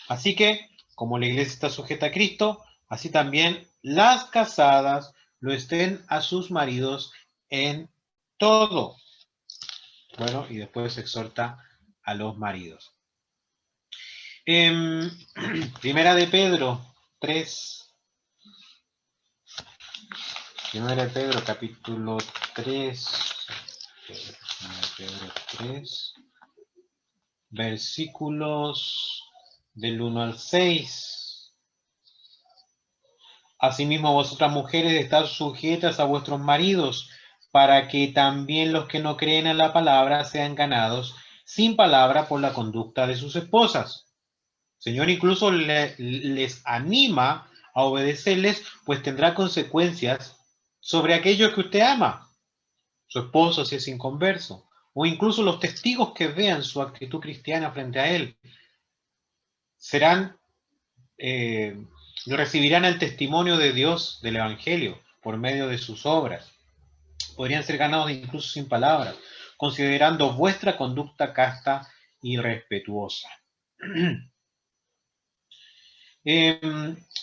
Así que, como la iglesia está sujeta a Cristo, así también las casadas lo estén a sus maridos en todo. Bueno, y después exhorta a los maridos. Primera de Pedro 3. Primera de Pedro, capítulo 3. Primera de Pedro 3. Versículos del 1 al 6. Asimismo, vosotras mujeres, estad sujetas a vuestros maridos, para que también los que no creen en la palabra sean ganados sin palabra por la conducta de sus esposas. Señor incluso les anima a obedecerles, pues tendrá consecuencias sobre aquellos que usted ama, su esposo si es inconverso, o incluso los testigos que vean su actitud cristiana frente a él. Recibirán el testimonio de Dios del Evangelio, por medio de sus obras. Podrían ser ganados incluso sin palabras, considerando vuestra conducta casta y respetuosa.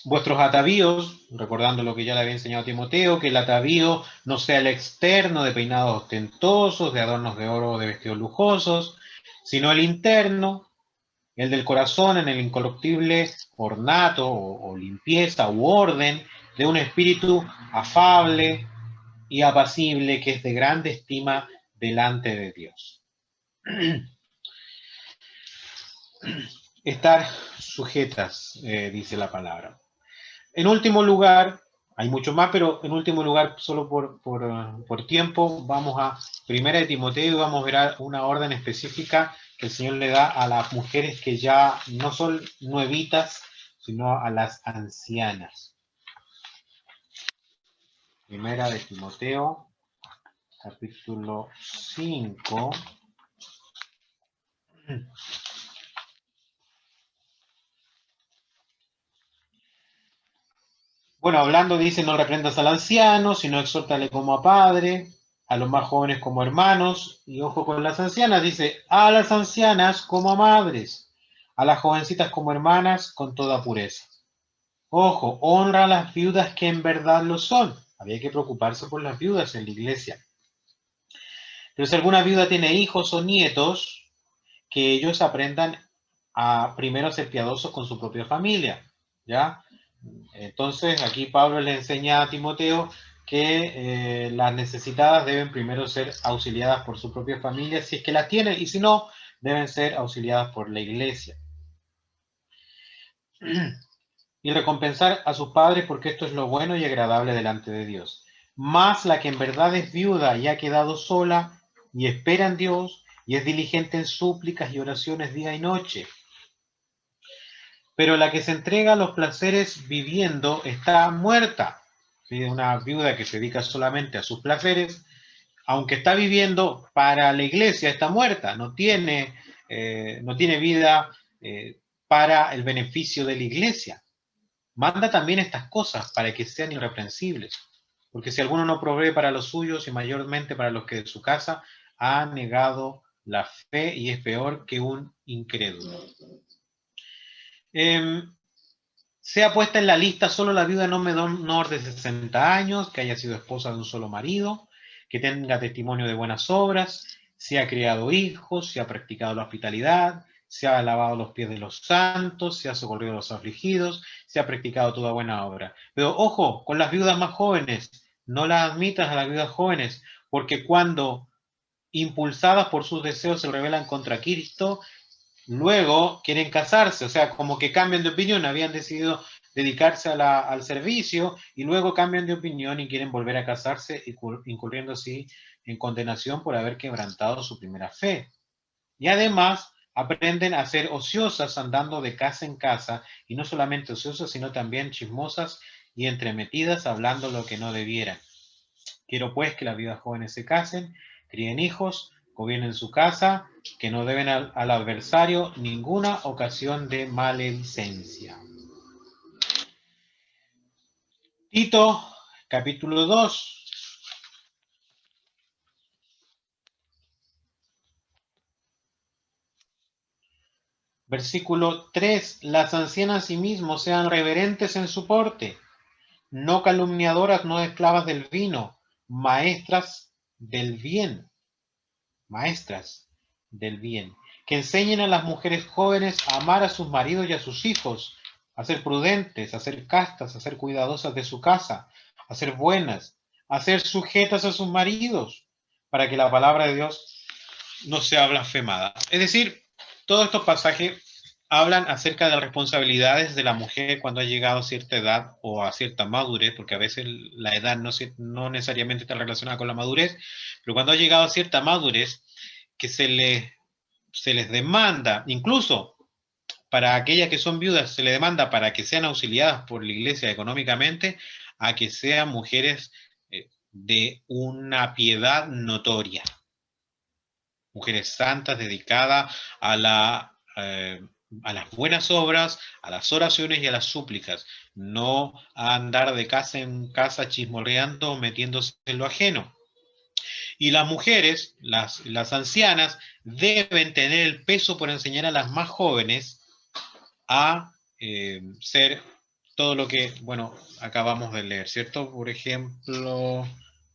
Vuestros atavíos, recordando lo que ya le había enseñado a Timoteo, que el atavío no sea el externo de peinados ostentosos, de adornos de oro o de vestidos lujosos, sino el interno, el del corazón en el incorruptible ornato o limpieza u orden de un espíritu afable y apacible que es de grande estima delante de Dios. Estar sujetas, dice la palabra. En último lugar, hay mucho más, pero en último lugar, solo por tiempo, vamos a 1 de Timoteo y vamos a ver una orden específica que el Señor le da a las mujeres que ya no son nuevitas, sino a las ancianas. 1 de Timoteo, capítulo 5. Bueno, hablando dice, no reprendas al anciano, sino exhórtale como a padre, a los más jóvenes como hermanos, y ojo con las ancianas, dice, a las ancianas como a madres, a las jovencitas como hermanas, con toda pureza. Ojo, honra a las viudas que en verdad lo son. Había que preocuparse por las viudas en la iglesia. Pero si alguna viuda tiene hijos o nietos, que ellos aprendan a primero ser piadosos con su propia familia, ¿ya? Entonces, aquí Pablo le enseña a Timoteo que las necesitadas deben primero ser auxiliadas por su propia familia, si es que las tienen, y si no, deben ser auxiliadas por la iglesia. Y recompensar a sus padres porque esto es lo bueno y agradable delante de Dios. Más la que en verdad es viuda y ha quedado sola y espera en Dios y es diligente en súplicas y oraciones día y noche. Pero la que se entrega a los placeres viviendo está muerta. ¿Sí? Una viuda que se dedica solamente a sus placeres, aunque está viviendo para la iglesia, está muerta, no tiene vida para el beneficio de la iglesia. Manda también estas cosas para que sean irreprensibles, porque si alguno no provee para los suyos y mayormente para los que de su casa, ha negado la fe y es peor que un incrédulo. Sea puesta en la lista solo la viuda no menor de 60 años, que haya sido esposa de un solo marido, que tenga testimonio de buenas obras, se ha criado hijos, se ha practicado la hospitalidad, se ha lavado los pies de los santos, se ha socorrido a los afligidos, se ha practicado toda buena obra. Pero ojo, con las viudas más jóvenes, no las admitas a las viudas jóvenes, porque cuando impulsadas por sus deseos se rebelan contra Cristo, luego quieren casarse, o sea, como que cambian de opinión, habían decidido dedicarse al servicio y luego cambian de opinión y quieren volver a casarse, incurriendo así en condenación por haber quebrantado su primera fe. Y además aprenden a ser ociosas andando de casa en casa, y no solamente ociosas, sino también chismosas y entremetidas hablando lo que no debieran. Quiero pues que las viudas jóvenes se casen, críen hijos, gobiernen su casa, que no deben al adversario ninguna ocasión de maledicencia. Tito, capítulo 2. Versículo 3. Las ancianas asimismo sean reverentes en su porte, no calumniadoras, no esclavas del vino, maestras del bien, que enseñen a las mujeres jóvenes a amar a sus maridos y a sus hijos, a ser prudentes, a ser castas, a ser cuidadosas de su casa, a ser buenas, a ser sujetas a sus maridos, para que la palabra de Dios no sea blasfemada. Es decir, todos estos pasajes hablan acerca de las responsabilidades de la mujer cuando ha llegado a cierta edad o a cierta madurez, porque a veces la edad no necesariamente está relacionada con la madurez, pero cuando ha llegado a cierta madurez, que se les demanda, incluso para aquellas que son viudas, se les demanda para que sean auxiliadas por la iglesia económicamente, a que sean mujeres de una piedad notoria. Mujeres santas dedicadas a la a las buenas obras, a las oraciones y a las súplicas, no a andar de casa en casa chismorreando o metiéndose en lo ajeno. Y las mujeres, las ancianas, deben tener el peso por enseñar a las más jóvenes a ser todo lo que, bueno, acabamos de leer, ¿cierto? Por ejemplo,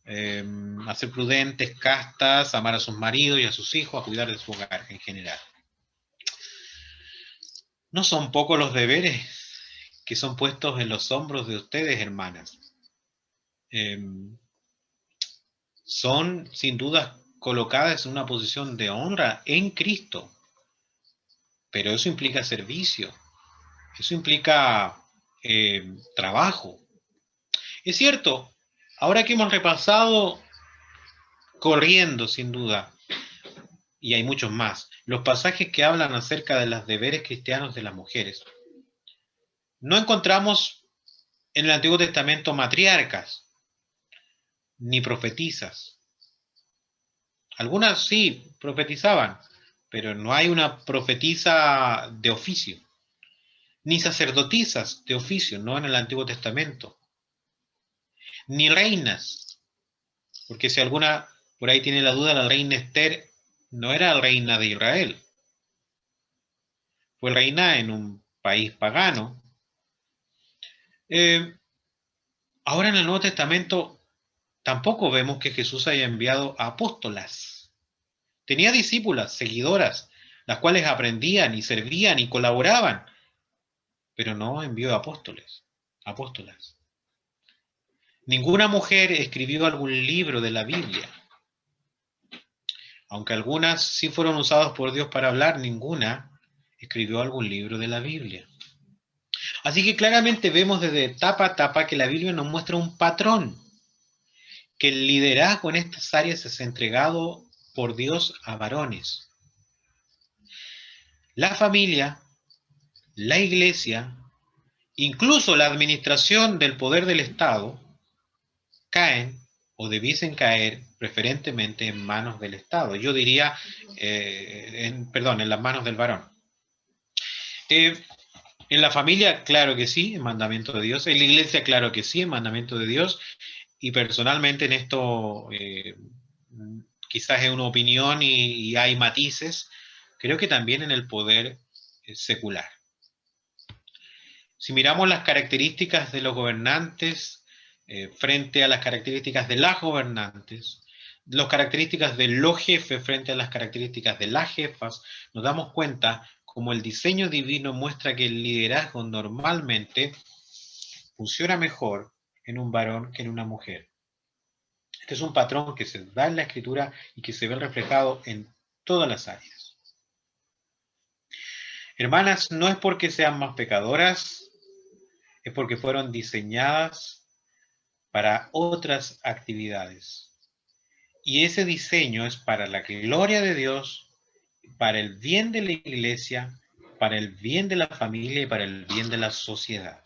a ser prudentes, castas, amar a sus maridos y a sus hijos, a cuidar de su hogar en general. No son pocos los deberes que son puestos en los hombros de ustedes, hermanas. Eh, Son sin duda colocadas en una posición de honra en Cristo, pero eso implica servicio, eso implica trabajo. Es cierto, ahora que hemos repasado corriendo, sin duda, y hay muchos más, los pasajes que hablan acerca de los deberes cristianos de las mujeres, no encontramos en el Antiguo Testamento matriarcas ni profetisas. Algunas sí profetizaban, pero no hay una profetisa de oficio, ni sacerdotisas de oficio, no en el Antiguo Testamento, ni reinas, porque si alguna por ahí tiene la duda, la reina Esther no era reina de Israel, fue reina en un país pagano. Eh, Ahora en el Nuevo Testamento tampoco vemos que Jesús haya enviado a apóstolas. Tenía discípulas, seguidoras, las cuales aprendían y servían y colaboraban, pero no envió apóstoles, apóstolas. Ninguna mujer escribió algún libro de la Biblia. Aunque algunas sí fueron usadas por Dios para hablar, ninguna escribió algún libro de la Biblia. Así que claramente vemos desde etapa a etapa que la Biblia nos muestra un patrón, que el liderazgo en estas áreas es entregado por Dios a varones. La familia, la iglesia, incluso la administración del poder del Estado, caen o debiesen caer preferentemente en manos del Estado. Yo diría, en las manos del varón. Eh, en la familia, claro que sí, en mandamiento de Dios. En la iglesia, claro que sí, en mandamiento de Dios. Y personalmente en esto quizás es una opinión y hay matices. Creo que también en el poder secular. Si miramos las características de los gobernantes frente a las características de las gobernantes, las características de los jefes frente a las características de las jefas, nos damos cuenta como el diseño divino muestra que el liderazgo normalmente funciona mejor en un varón que en una mujer. Este es un patrón que se da en la escritura y que se ve reflejado en todas las áreas. Hermanas, no es porque sean más pecadoras, es porque fueron diseñadas para otras actividades. Y ese diseño es para la gloria de Dios, para el bien de la iglesia, para el bien de la familia y para el bien de la sociedad.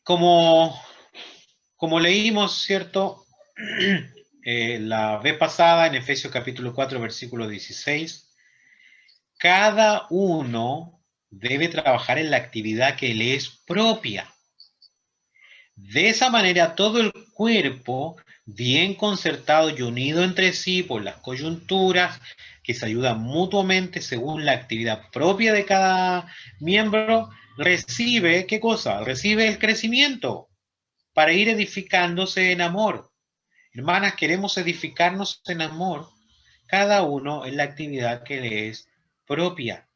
Como leímos, ¿cierto? La vez pasada en Efesios capítulo 4, versículo 16, cada uno debe trabajar en la actividad que le es propia. De esa manera todo el cuerpo, bien concertado y unido entre sí por las coyunturas, que se ayudan mutuamente según la actividad propia de cada miembro, recibe, ¿qué cosa? Recibe el crecimiento para ir edificándose en amor. Hermanas, queremos edificarnos en amor, cada uno en la actividad que le es propia.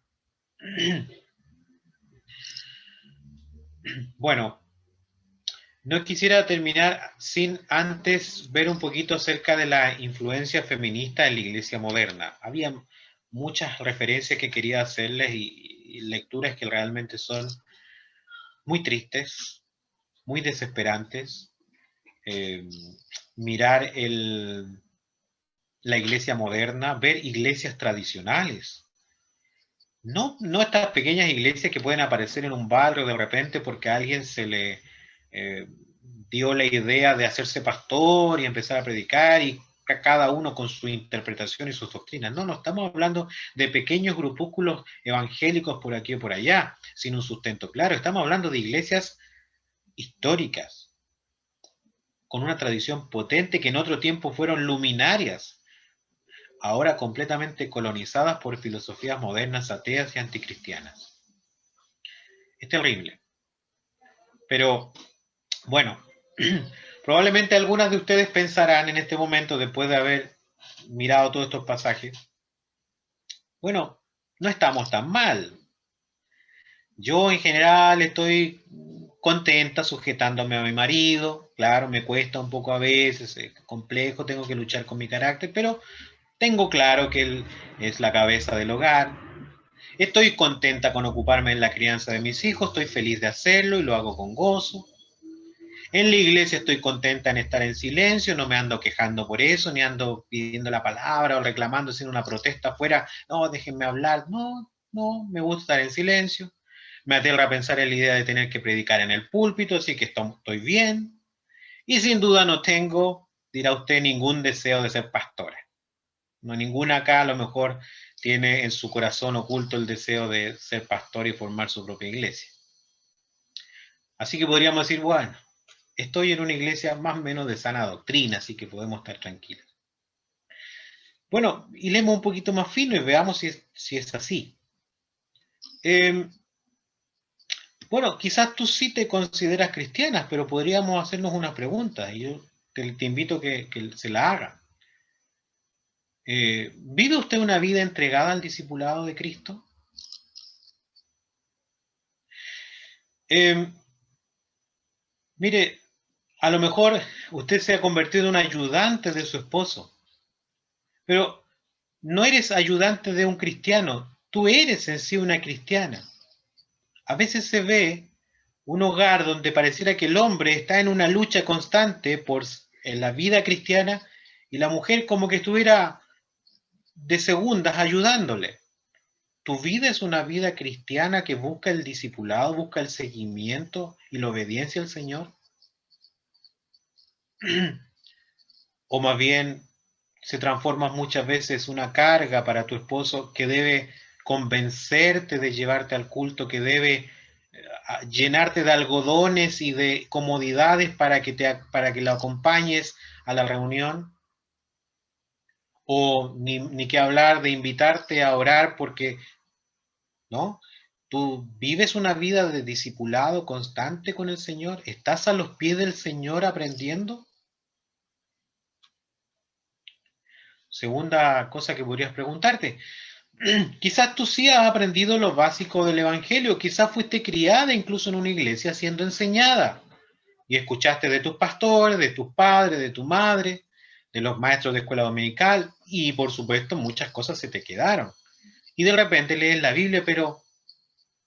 Bueno, no quisiera terminar sin antes ver un poquito acerca de la influencia feminista en la iglesia moderna. Había muchas referencias que quería hacerles y lecturas que realmente son muy tristes, muy desesperantes. Mirar la iglesia moderna, ver iglesias tradicionales. No estas pequeñas iglesias que pueden aparecer en un barrio de repente porque a alguien se le dio la idea de hacerse pastor y empezar a predicar y cada uno con su interpretación y sus doctrinas. No, no estamos hablando de pequeños grupúsculos evangélicos por aquí o por allá, sin un sustento claro. Estamos hablando de iglesias históricas, con una tradición potente que en otro tiempo fueron luminarias, ahora completamente colonizadas por filosofías modernas, ateas y anticristianas. Es terrible. Pero, bueno, probablemente algunas de ustedes pensarán en este momento, después de haber mirado todos estos pasajes, bueno, no estamos tan mal. Yo en general estoy contenta sujetándome a mi marido, claro, me cuesta un poco a veces, es complejo, tengo que luchar con mi carácter, pero tengo claro que él es la cabeza del hogar. Estoy contenta con ocuparme en la crianza de mis hijos, estoy feliz de hacerlo y lo hago con gozo. En la iglesia estoy contenta en estar en silencio, no me ando quejando por eso, ni ando pidiendo la palabra o reclamando sin una protesta afuera, no, déjenme hablar, no, no, me gusta estar en silencio. Me aterra pensar en la idea de tener que predicar en el púlpito, así que estoy bien. Y sin duda no tengo, dirá usted, ningún deseo de ser pastora. No, ninguna acá a lo mejor tiene en su corazón oculto el deseo de ser pastor y formar su propia iglesia. Así que podríamos decir, bueno, estoy en una iglesia más o menos de sana doctrina, así que podemos estar tranquilos. Bueno, y leemos un poquito más fino y veamos si es así. Bueno, quizás tú sí te consideras cristiana, pero podríamos hacernos una pregunta y yo te invito a que se la haga. ¿Vive usted una vida entregada al discipulado de Cristo? Eh, Mire, a lo mejor usted se ha convertido en un ayudante de su esposo, pero no eres ayudante de un cristiano, tú eres en sí una cristiana. A veces se ve un hogar donde pareciera que el hombre está en una lucha constante por en la vida cristiana y la mujer como que estuviera de segundas ayudándole. Tu vida es una vida cristiana que busca el discipulado, busca el seguimiento y la obediencia al Señor. O más bien se transforma muchas veces una carga para tu esposo que debe convencerte de llevarte al culto, que debe llenarte de algodones y de comodidades para que lo acompañes a la reunión, o ni que hablar de invitarte a orar porque, ¿no? Tú vives una vida de discipulado constante con el Señor, estás a los pies del Señor aprendiendo. Segunda cosa que podrías preguntarte, quizás tú sí has aprendido lo básico del Evangelio, quizás fuiste criada incluso en una iglesia siendo enseñada y escuchaste de tus pastores, de tus padres, de tu madre, de los maestros de escuela dominical y por supuesto muchas cosas se te quedaron. Y de repente lees la Biblia, pero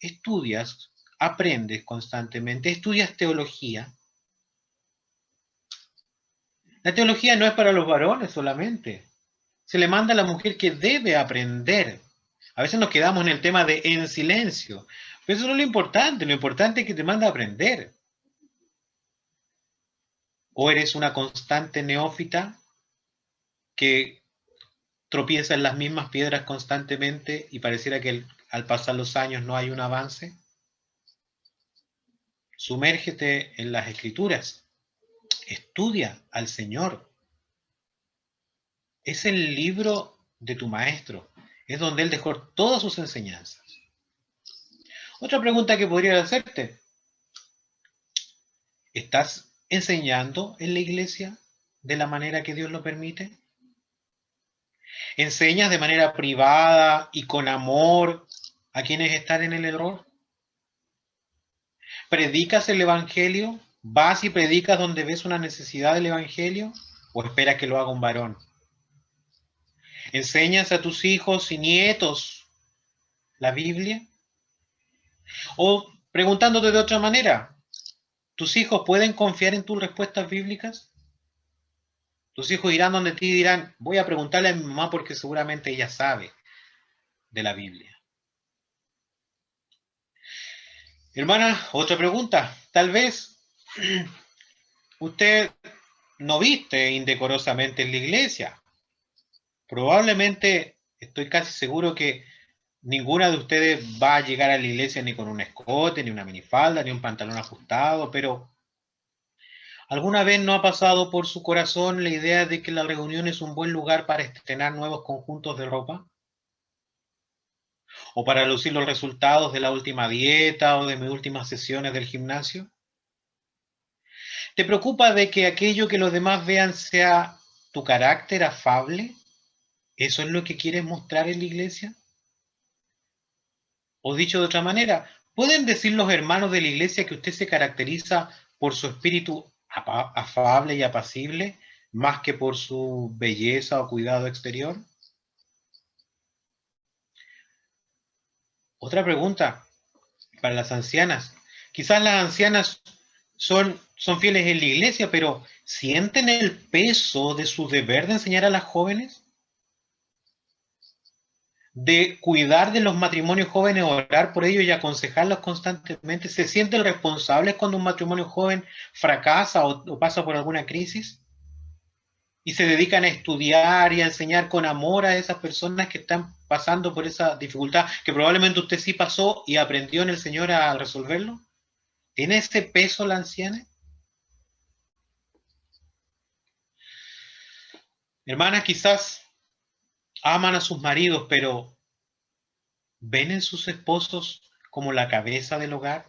estudias, aprendes constantemente, estudias teología. La teología no es para los varones solamente. Se le manda a la mujer que debe aprender. A veces nos quedamos en el tema de en silencio, pero eso no es lo importante es que te manda a aprender. O eres una constante neófita que tropieza en las mismas piedras constantemente y pareciera que al pasar los años no hay un avance. Sumérgete en las escrituras, estudia al Señor. Es el libro de tu maestro, es donde Él dejó todas sus enseñanzas. Otra pregunta que podría hacerte, ¿estás enseñando en la iglesia de la manera que Dios lo permite? ¿Enseñas de manera privada y con amor a quienes están en el error? ¿Predicas el Evangelio? ¿Vas y predicas donde ves una necesidad del Evangelio? ¿O esperas que lo haga un varón? ¿Enseñas a tus hijos y nietos la Biblia? O preguntándote de otra manera, ¿tus hijos pueden confiar en tus respuestas bíblicas? Tus hijos irán donde ti y dirán, voy a preguntarle a mi mamá porque seguramente ella sabe de la Biblia. Hermana, otra pregunta. Tal vez usted no viste indecorosamente en la iglesia. Probablemente, estoy casi seguro que ninguna de ustedes va a llegar a la iglesia ni con un escote, ni una minifalda, ni un pantalón ajustado, pero ¿alguna vez no ha pasado por su corazón la idea de que la reunión es un buen lugar para estrenar nuevos conjuntos de ropa? ¿O para lucir los resultados de la última dieta o de mis últimas sesiones del gimnasio? ¿Te preocupa de que aquello que los demás vean sea tu carácter afable? ¿Eso es lo que quieres mostrar en la iglesia? O dicho de otra manera, ¿pueden decir los hermanos de la iglesia que usted se caracteriza por su espíritu afable y apacible más que por su belleza o cuidado exterior? Otra pregunta para las ancianas. Quizás las ancianas son fieles en la iglesia, pero ¿sienten el peso de su deber de enseñar a las jóvenes? ¿De cuidar de los matrimonios jóvenes, orar por ellos y aconsejarlos constantemente? ¿Se sienten responsables cuando un matrimonio joven fracasa o pasa por alguna crisis? ¿Y se dedican a estudiar y a enseñar con amor a esas personas que están pasando por esa dificultad que probablemente usted sí pasó y aprendió en el Señor a resolverlo? ¿Tiene ese peso la anciana? Hermanas, quizás aman a sus maridos, pero ¿ven en sus esposos como la cabeza del hogar?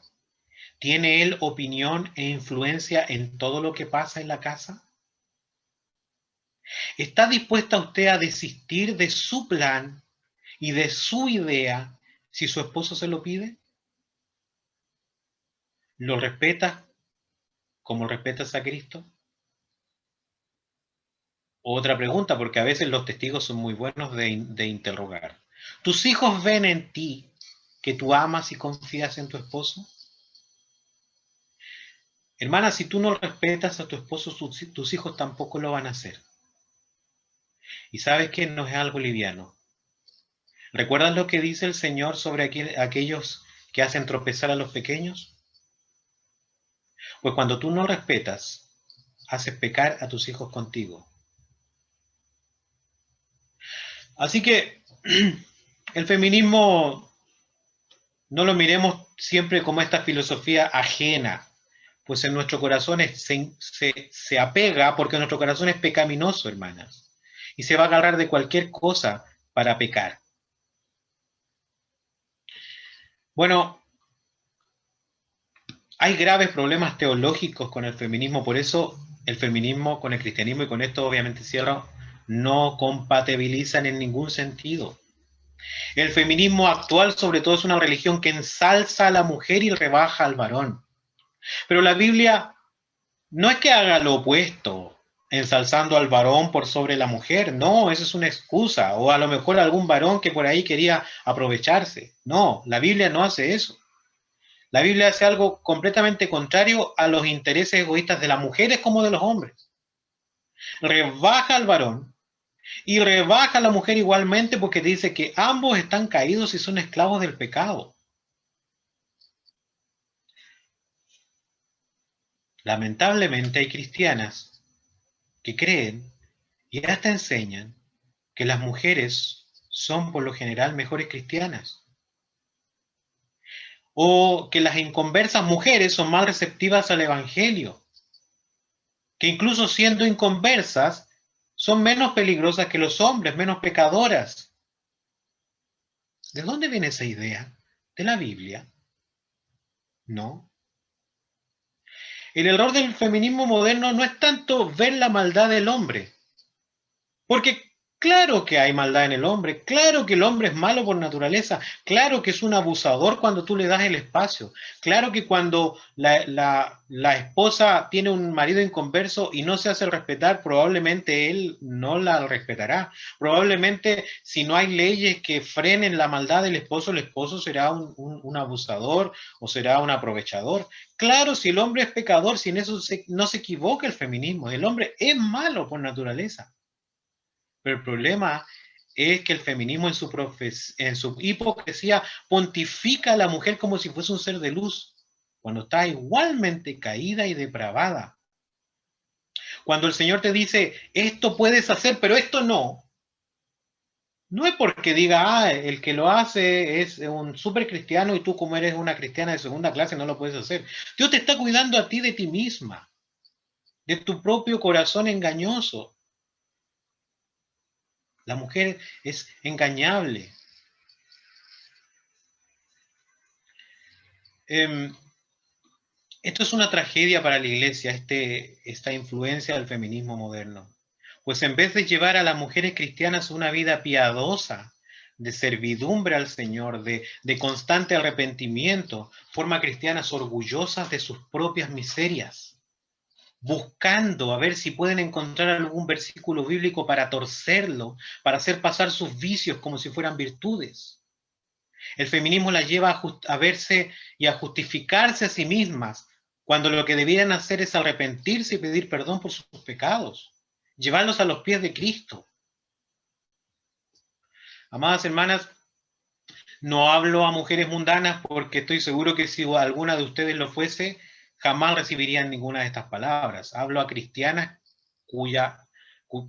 ¿Tiene él opinión e influencia en todo lo que pasa en la casa? ¿Está dispuesta usted a desistir de su plan y de su idea si su esposo se lo pide? ¿Lo respeta como respetas a Cristo? Otra pregunta, porque a veces los testigos son muy buenos de interrogar. ¿Tus hijos ven en ti que tú amas y confías en tu esposo? Hermana, si tú no respetas a tu esposo, tus hijos tampoco lo van a hacer. Y sabes que no es algo liviano. ¿Recuerdas lo que dice el Señor sobre aquellos que hacen tropezar a los pequeños? Pues cuando tú no respetas, haces pecar a tus hijos contigo. Así que el feminismo no lo miremos siempre como esta filosofía ajena, pues en nuestro corazón se apega porque nuestro corazón es pecaminoso, hermanas, y se va a agarrar de cualquier cosa para pecar. Bueno, hay graves problemas teológicos con el feminismo, por eso el feminismo con el cristianismo, y con esto obviamente cierro, no compatibilizan en ningún sentido. El feminismo actual sobre todo es una religión que ensalza a la mujer y rebaja al varón. Pero la Biblia no es que haga lo opuesto, ensalzando al varón por sobre la mujer, no, eso es una excusa, o a lo mejor algún varón que por ahí quería aprovecharse. No, la Biblia no hace eso. La Biblia hace algo completamente contrario a los intereses egoístas de las mujeres como de los hombres. Rebaja al varón y rebaja a la mujer igualmente porque dice que ambos están caídos y son esclavos del pecado. Lamentablemente hay cristianas que creen y hasta enseñan que las mujeres son por lo general mejores cristianas, o que las inconversas mujeres son más receptivas al Evangelio, que incluso siendo inconversas son menos peligrosas que los hombres, menos pecadoras. ¿De dónde viene esa idea? ¿De la Biblia? No. El error del feminismo moderno no es tanto ver la maldad del hombre, porque claro que hay maldad en el hombre, claro que el hombre es malo por naturaleza, claro que es un abusador cuando tú le das el espacio, claro que cuando la esposa tiene un marido inconverso y no se hace respetar, probablemente él no la respetará. Probablemente si no hay leyes que frenen la maldad del esposo, el esposo será un abusador o será un aprovechador. Claro, si el hombre es pecador, sin eso no se equivoca el feminismo, el hombre es malo por naturaleza. Pero el problema es que el feminismo en su hipocresía pontifica a la mujer como si fuese un ser de luz, cuando está igualmente caída y depravada. Cuando el Señor te dice, esto puedes hacer, pero esto no, no es porque diga, el que lo hace es un súper cristiano y tú como eres una cristiana de segunda clase no lo puedes hacer. Dios te está cuidando a ti de ti misma, de tu propio corazón engañoso. La mujer es engañable. Esto es una tragedia para la iglesia, esta influencia del feminismo moderno. Pues en vez de llevar a las mujeres cristianas una vida piadosa, de servidumbre al Señor, de constante arrepentimiento, forma cristianas orgullosas de sus propias miserias, buscando a ver si pueden encontrar algún versículo bíblico para torcerlo, para hacer pasar sus vicios como si fueran virtudes. El feminismo las lleva a verse y a justificarse a sí mismas, cuando lo que debieran hacer es arrepentirse y pedir perdón por sus pecados, llevarlos a los pies de Cristo. Amadas hermanas, no hablo a mujeres mundanas porque estoy seguro que si alguna de ustedes lo fuese, jamás recibirían ninguna de estas palabras. Hablo a cristianas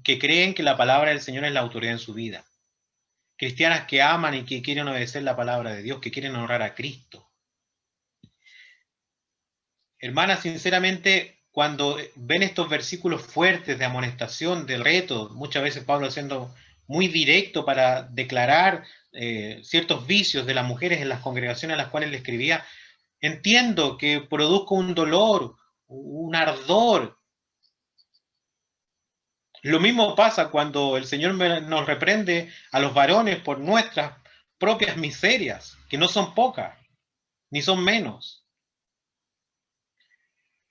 que creen que la palabra del Señor es la autoridad en su vida. Cristianas que aman y que quieren obedecer la palabra de Dios, que quieren honrar a Cristo. Hermanas, sinceramente, cuando ven estos versículos fuertes de amonestación, de reto, muchas veces Pablo siendo muy directo para declarar ciertos vicios de las mujeres en las congregaciones a las cuales le escribía, entiendo que produzca un dolor, un ardor. Lo mismo pasa cuando el Señor nos reprende a los varones por nuestras propias miserias, que no son pocas, ni son menos.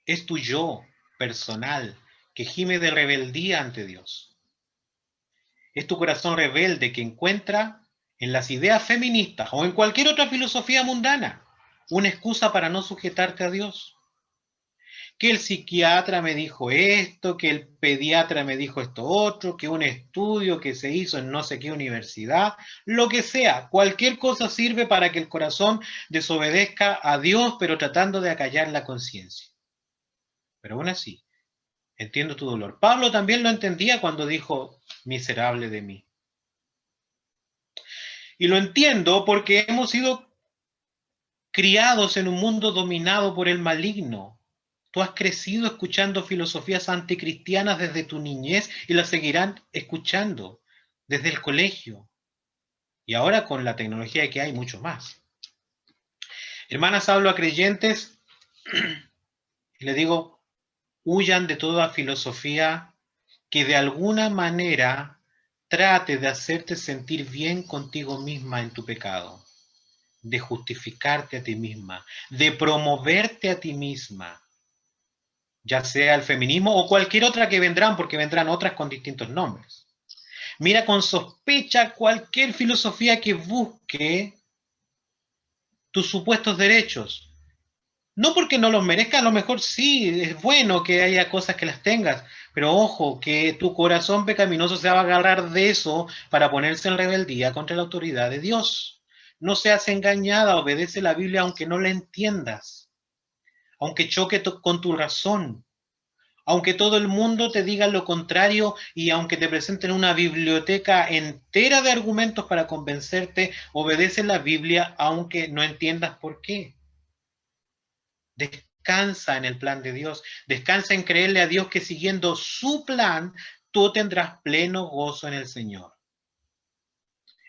Es tu yo personal que gime de rebeldía ante Dios. Es tu corazón rebelde que encuentra en las ideas feministas o en cualquier otra filosofía mundana una excusa para no sujetarte a Dios. Que el psiquiatra me dijo esto, que el pediatra me dijo esto otro, que un estudio que se hizo en no sé qué universidad, lo que sea, cualquier cosa sirve para que el corazón desobedezca a Dios, pero tratando de acallar la conciencia. Pero aún así, entiendo tu dolor. Pablo también lo entendía cuando dijo, miserable de mí. Y lo entiendo porque hemos sido criados en un mundo dominado por el maligno. Tú has crecido escuchando filosofías anticristianas desde tu niñez y las seguirán escuchando desde el colegio. Y ahora con la tecnología que hay, mucho más. Hermanas, hablo a creyentes y les digo, huyan de toda filosofía que de alguna manera trate de hacerte sentir bien contigo misma en tu pecado, de justificarte a ti misma, de promoverte a ti misma, ya sea el feminismo o cualquier otra que vendrán, porque vendrán otras con distintos nombres. Mira con sospecha cualquier filosofía que busque tus supuestos derechos. No porque no los merezca, a lo mejor sí, es bueno que haya cosas que las tengas, pero ojo, que tu corazón pecaminoso se va a agarrar de eso para ponerse en rebeldía contra la autoridad de Dios. No seas engañada, obedece la Biblia aunque no la entiendas, aunque choque con tu razón, aunque todo el mundo te diga lo contrario y aunque te presenten una biblioteca entera de argumentos para convencerte, obedece la Biblia aunque no entiendas por qué. Descansa en el plan de Dios, descansa en creerle a Dios que siguiendo su plan, tú tendrás pleno gozo en el Señor.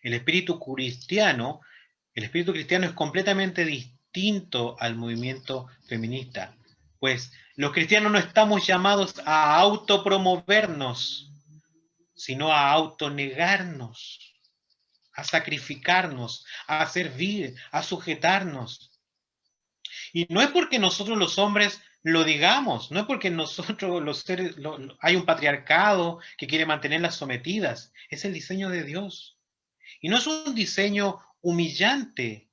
El espíritu cristiano, el espíritu cristiano es completamente distinto al movimiento feminista, pues los cristianos no estamos llamados a autopromovernos, sino a autonegarnos, a sacrificarnos, a servir, a sujetarnos. Y no es porque nosotros los hombres lo digamos, no es porque nosotros los seres, hay un patriarcado que quiere mantenerlas sometidas, es el diseño de Dios. Y no es un diseño humillante,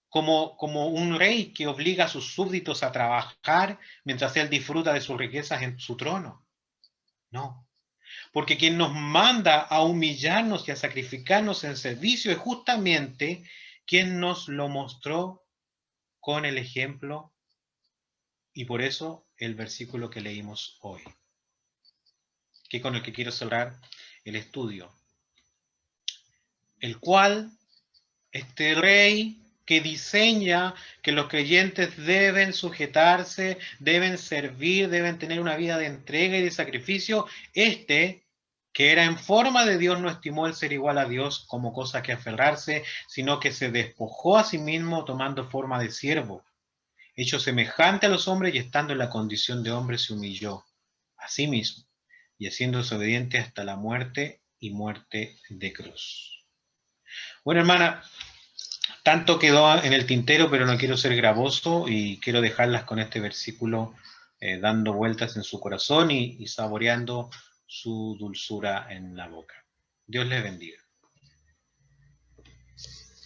como un rey que obliga a sus súbditos a trabajar mientras él disfruta de sus riquezas en su trono. No, porque quien nos manda a humillarnos y a sacrificarnos en servicio es justamente quien nos lo mostró con el ejemplo y por eso el versículo que leímos hoy. que con el que quiero cerrar el estudio. El cual, este rey que diseña que los creyentes deben sujetarse, deben servir, deben tener una vida de entrega y de sacrificio, que era en forma de Dios, no estimó el ser igual a Dios como cosa que aferrarse, sino que se despojó a sí mismo tomando forma de siervo. Hecho semejante a los hombres y estando en la condición de hombre, se humilló a sí mismo y haciéndose obediente hasta la muerte y muerte de cruz. Bueno, hermana, tanto quedó en el tintero, pero no quiero ser gravoso y quiero dejarlas con este versículo dando vueltas en su corazón y saboreando su dulzura en la boca. Dios les bendiga.